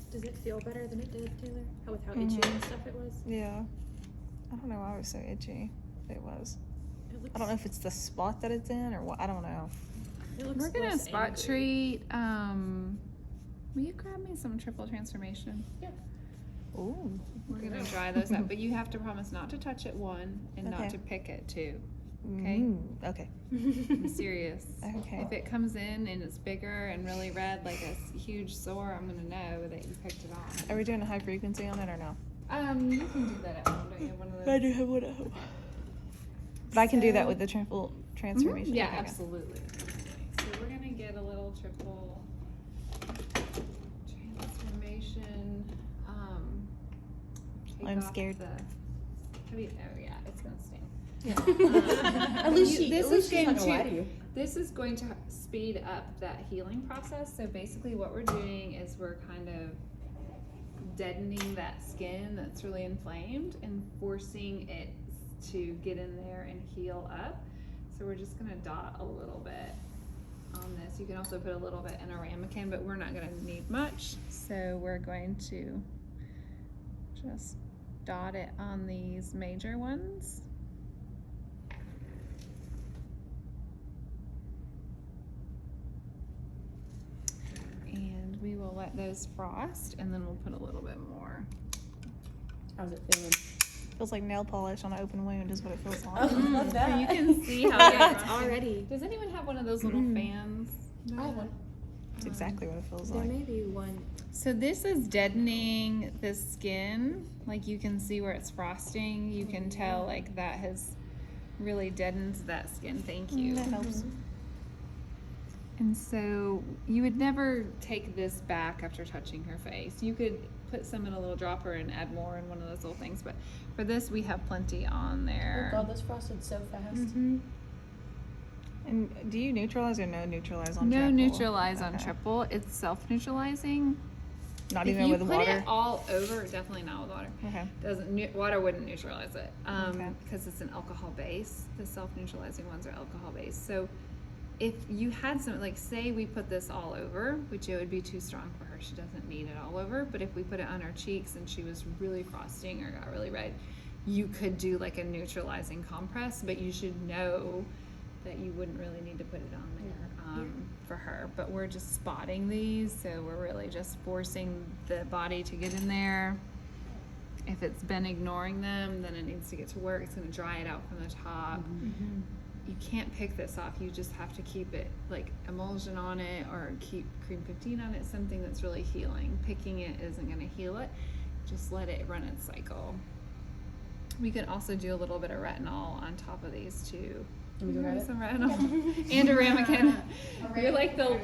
Does it feel better than it did, Taylor? With how itchy and stuff it was? Yeah. I don't know why it was so itchy. It was. It looks, I don't know if it's the spot that it's in or what. I don't know. it looks We're gonna less spot angry. treat. Will you grab me some triple transformation? Ooh. We're gonna dry those up, but you have to promise not to touch it one and not Okay. to pick it two. Okay. Okay. I'm serious. Okay. If it comes in and it's bigger and really red, like a huge sore, I'm gonna know that you picked it off. Are we doing a high frequency on it or no? You can do that at home. Don't you have one of those? I do have one at home. But I can do that So- with the triple transformation. Yeah, Okay, okay. absolutely. So we're gonna get a little triple transformation. take I'm off scared. oh yeah, it's gonna sting. At least You- she, this at is least she's not going gonna lie to- to you. This is going to speed up that healing process. So basically what we're doing is we're kind of deadening that skin that's really inflamed and forcing it to get in there and heal up. So we're just gonna dot a little bit on this. You can also put a little bit in a ramekin, but we're not gonna need much. So we're going to just dot it on these major ones. And we will let those frost and then we'll put a little bit more. How's it feeling? Feels like nail polish on an open wound is what it feels like. Oh, love So that. you can see how Yeah, it's it's already. Does anyone have one of those little fans? I have one. It's exactly what it feels There like. may be one. So this is deadening the skin. Like you can see where it's frosting. You can tell like that has really deadened that skin. Thank you. That helps. And so you would never take this back after touching her face. You could put some in a little dropper and add more in one of those little things, but for this we have plenty on Oh there. god, this frosted so fast. Mm-hmm. And do you neutralize or no neutralize on No triple? neutralize on Okay. triple. It's self-neutralizing. Not If even you with put water? it all over, definitely not with water. Okay. Water wouldn't neutralize it Okay. because it's an alcohol base. The self-neutralizing ones are alcohol based. So if you had some, like say we put this all over, which it would be too strong for her. She doesn't need it all over. But if we put it on her cheeks and she was really frosting or got really red, you could do like a neutralizing compress. But you should know that you wouldn't really need to put it on there for her. But we're just spotting these, so we're really just forcing the body to get in there. If it's been ignoring them, then it needs to get to work. It's going to dry it out from the top. You can't pick this off. You just have to keep it like emulsion on it or keep cream 15 on it, something that's really healing. Picking it isn't going to heal it. Just let it run its cycle. We could also do a little bit of retinol on top of these too. Can we go grab it? Some retinol and a ramekin. You're like the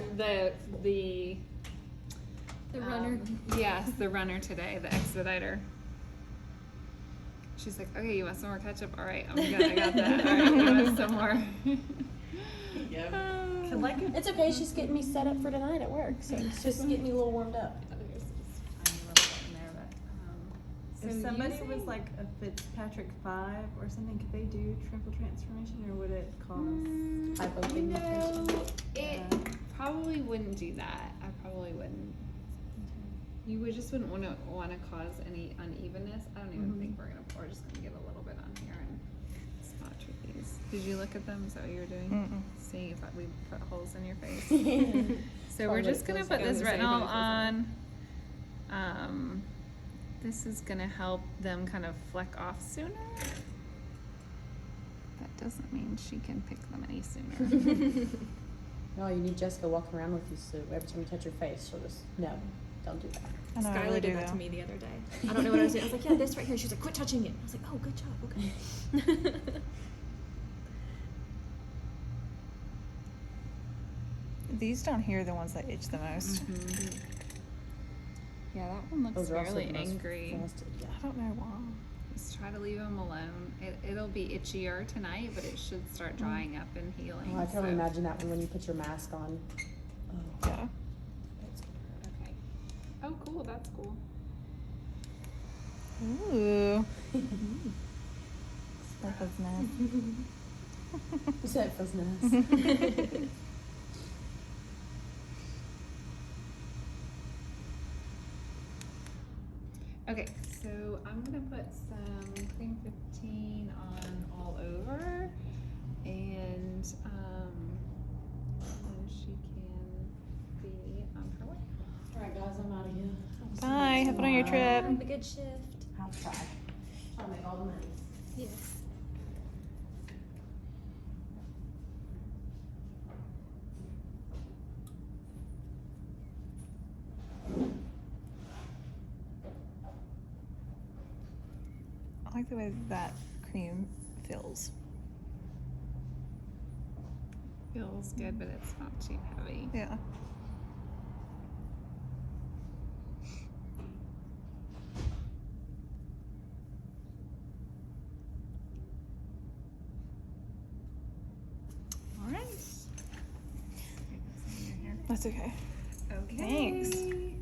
runner. Yes, the runner today, the expediter. She's like, okay, you want some more ketchup? All right, I'm good. I got that. All right, you want some more? It's okay, she's getting me set up for tonight at work, so it's just getting me a little warmed up. There's just a tiny little bit in there, but, If so somebody using- was like a Fitzpatrick 5 or something, could they do triple transformation or would it cause? You Hypopigmentation. know, it probably wouldn't do that. I probably wouldn't. You would just wouldn't want to cause any unevenness. I don't even think we're just gonna get a little bit on here and spot treat these. Did you look at them? Is that what you were doing? Seeing if we put holes in your face. So we're Probably just gonna feels put like this I'm the same retinol way, on. This is gonna help them kind of fleck off sooner. That doesn't mean she can pick them any sooner. No, you need Jessica walking around with you, so every time you touch your face, she'll just, no, don't do that. I know, I Skylar really did do that to though. me the other day. I don't know what I was doing. I was like, yeah, this right here. She was like, quit touching it. I was like, oh, good job. Okay. These down here are the ones that itch the most. Yeah, that one looks Those are also fairly the most angry. frosted, yeah. I don't know why. Just try to leave them alone. It'll be itchier tonight, but it should start drying up and healing. Oh, I can only so- imagine that one when you put your mask on. Oh, Yeah. that's good. Okay. Oh, cool. That's cool. Ooh. That feels nice. You said it feels nice. Okay, so I'm gonna put some cream 15 on all over, and then she can be on her way. Alright guys, I'm out of here. I'll see you Bye. Have fun on your tomorrow. trip. Have a good shift. I'll try. Try to make all the money. Yes. I like the way that cream feels. Feels good, but it's not too heavy. Yeah. That's okay. Okay. Thanks.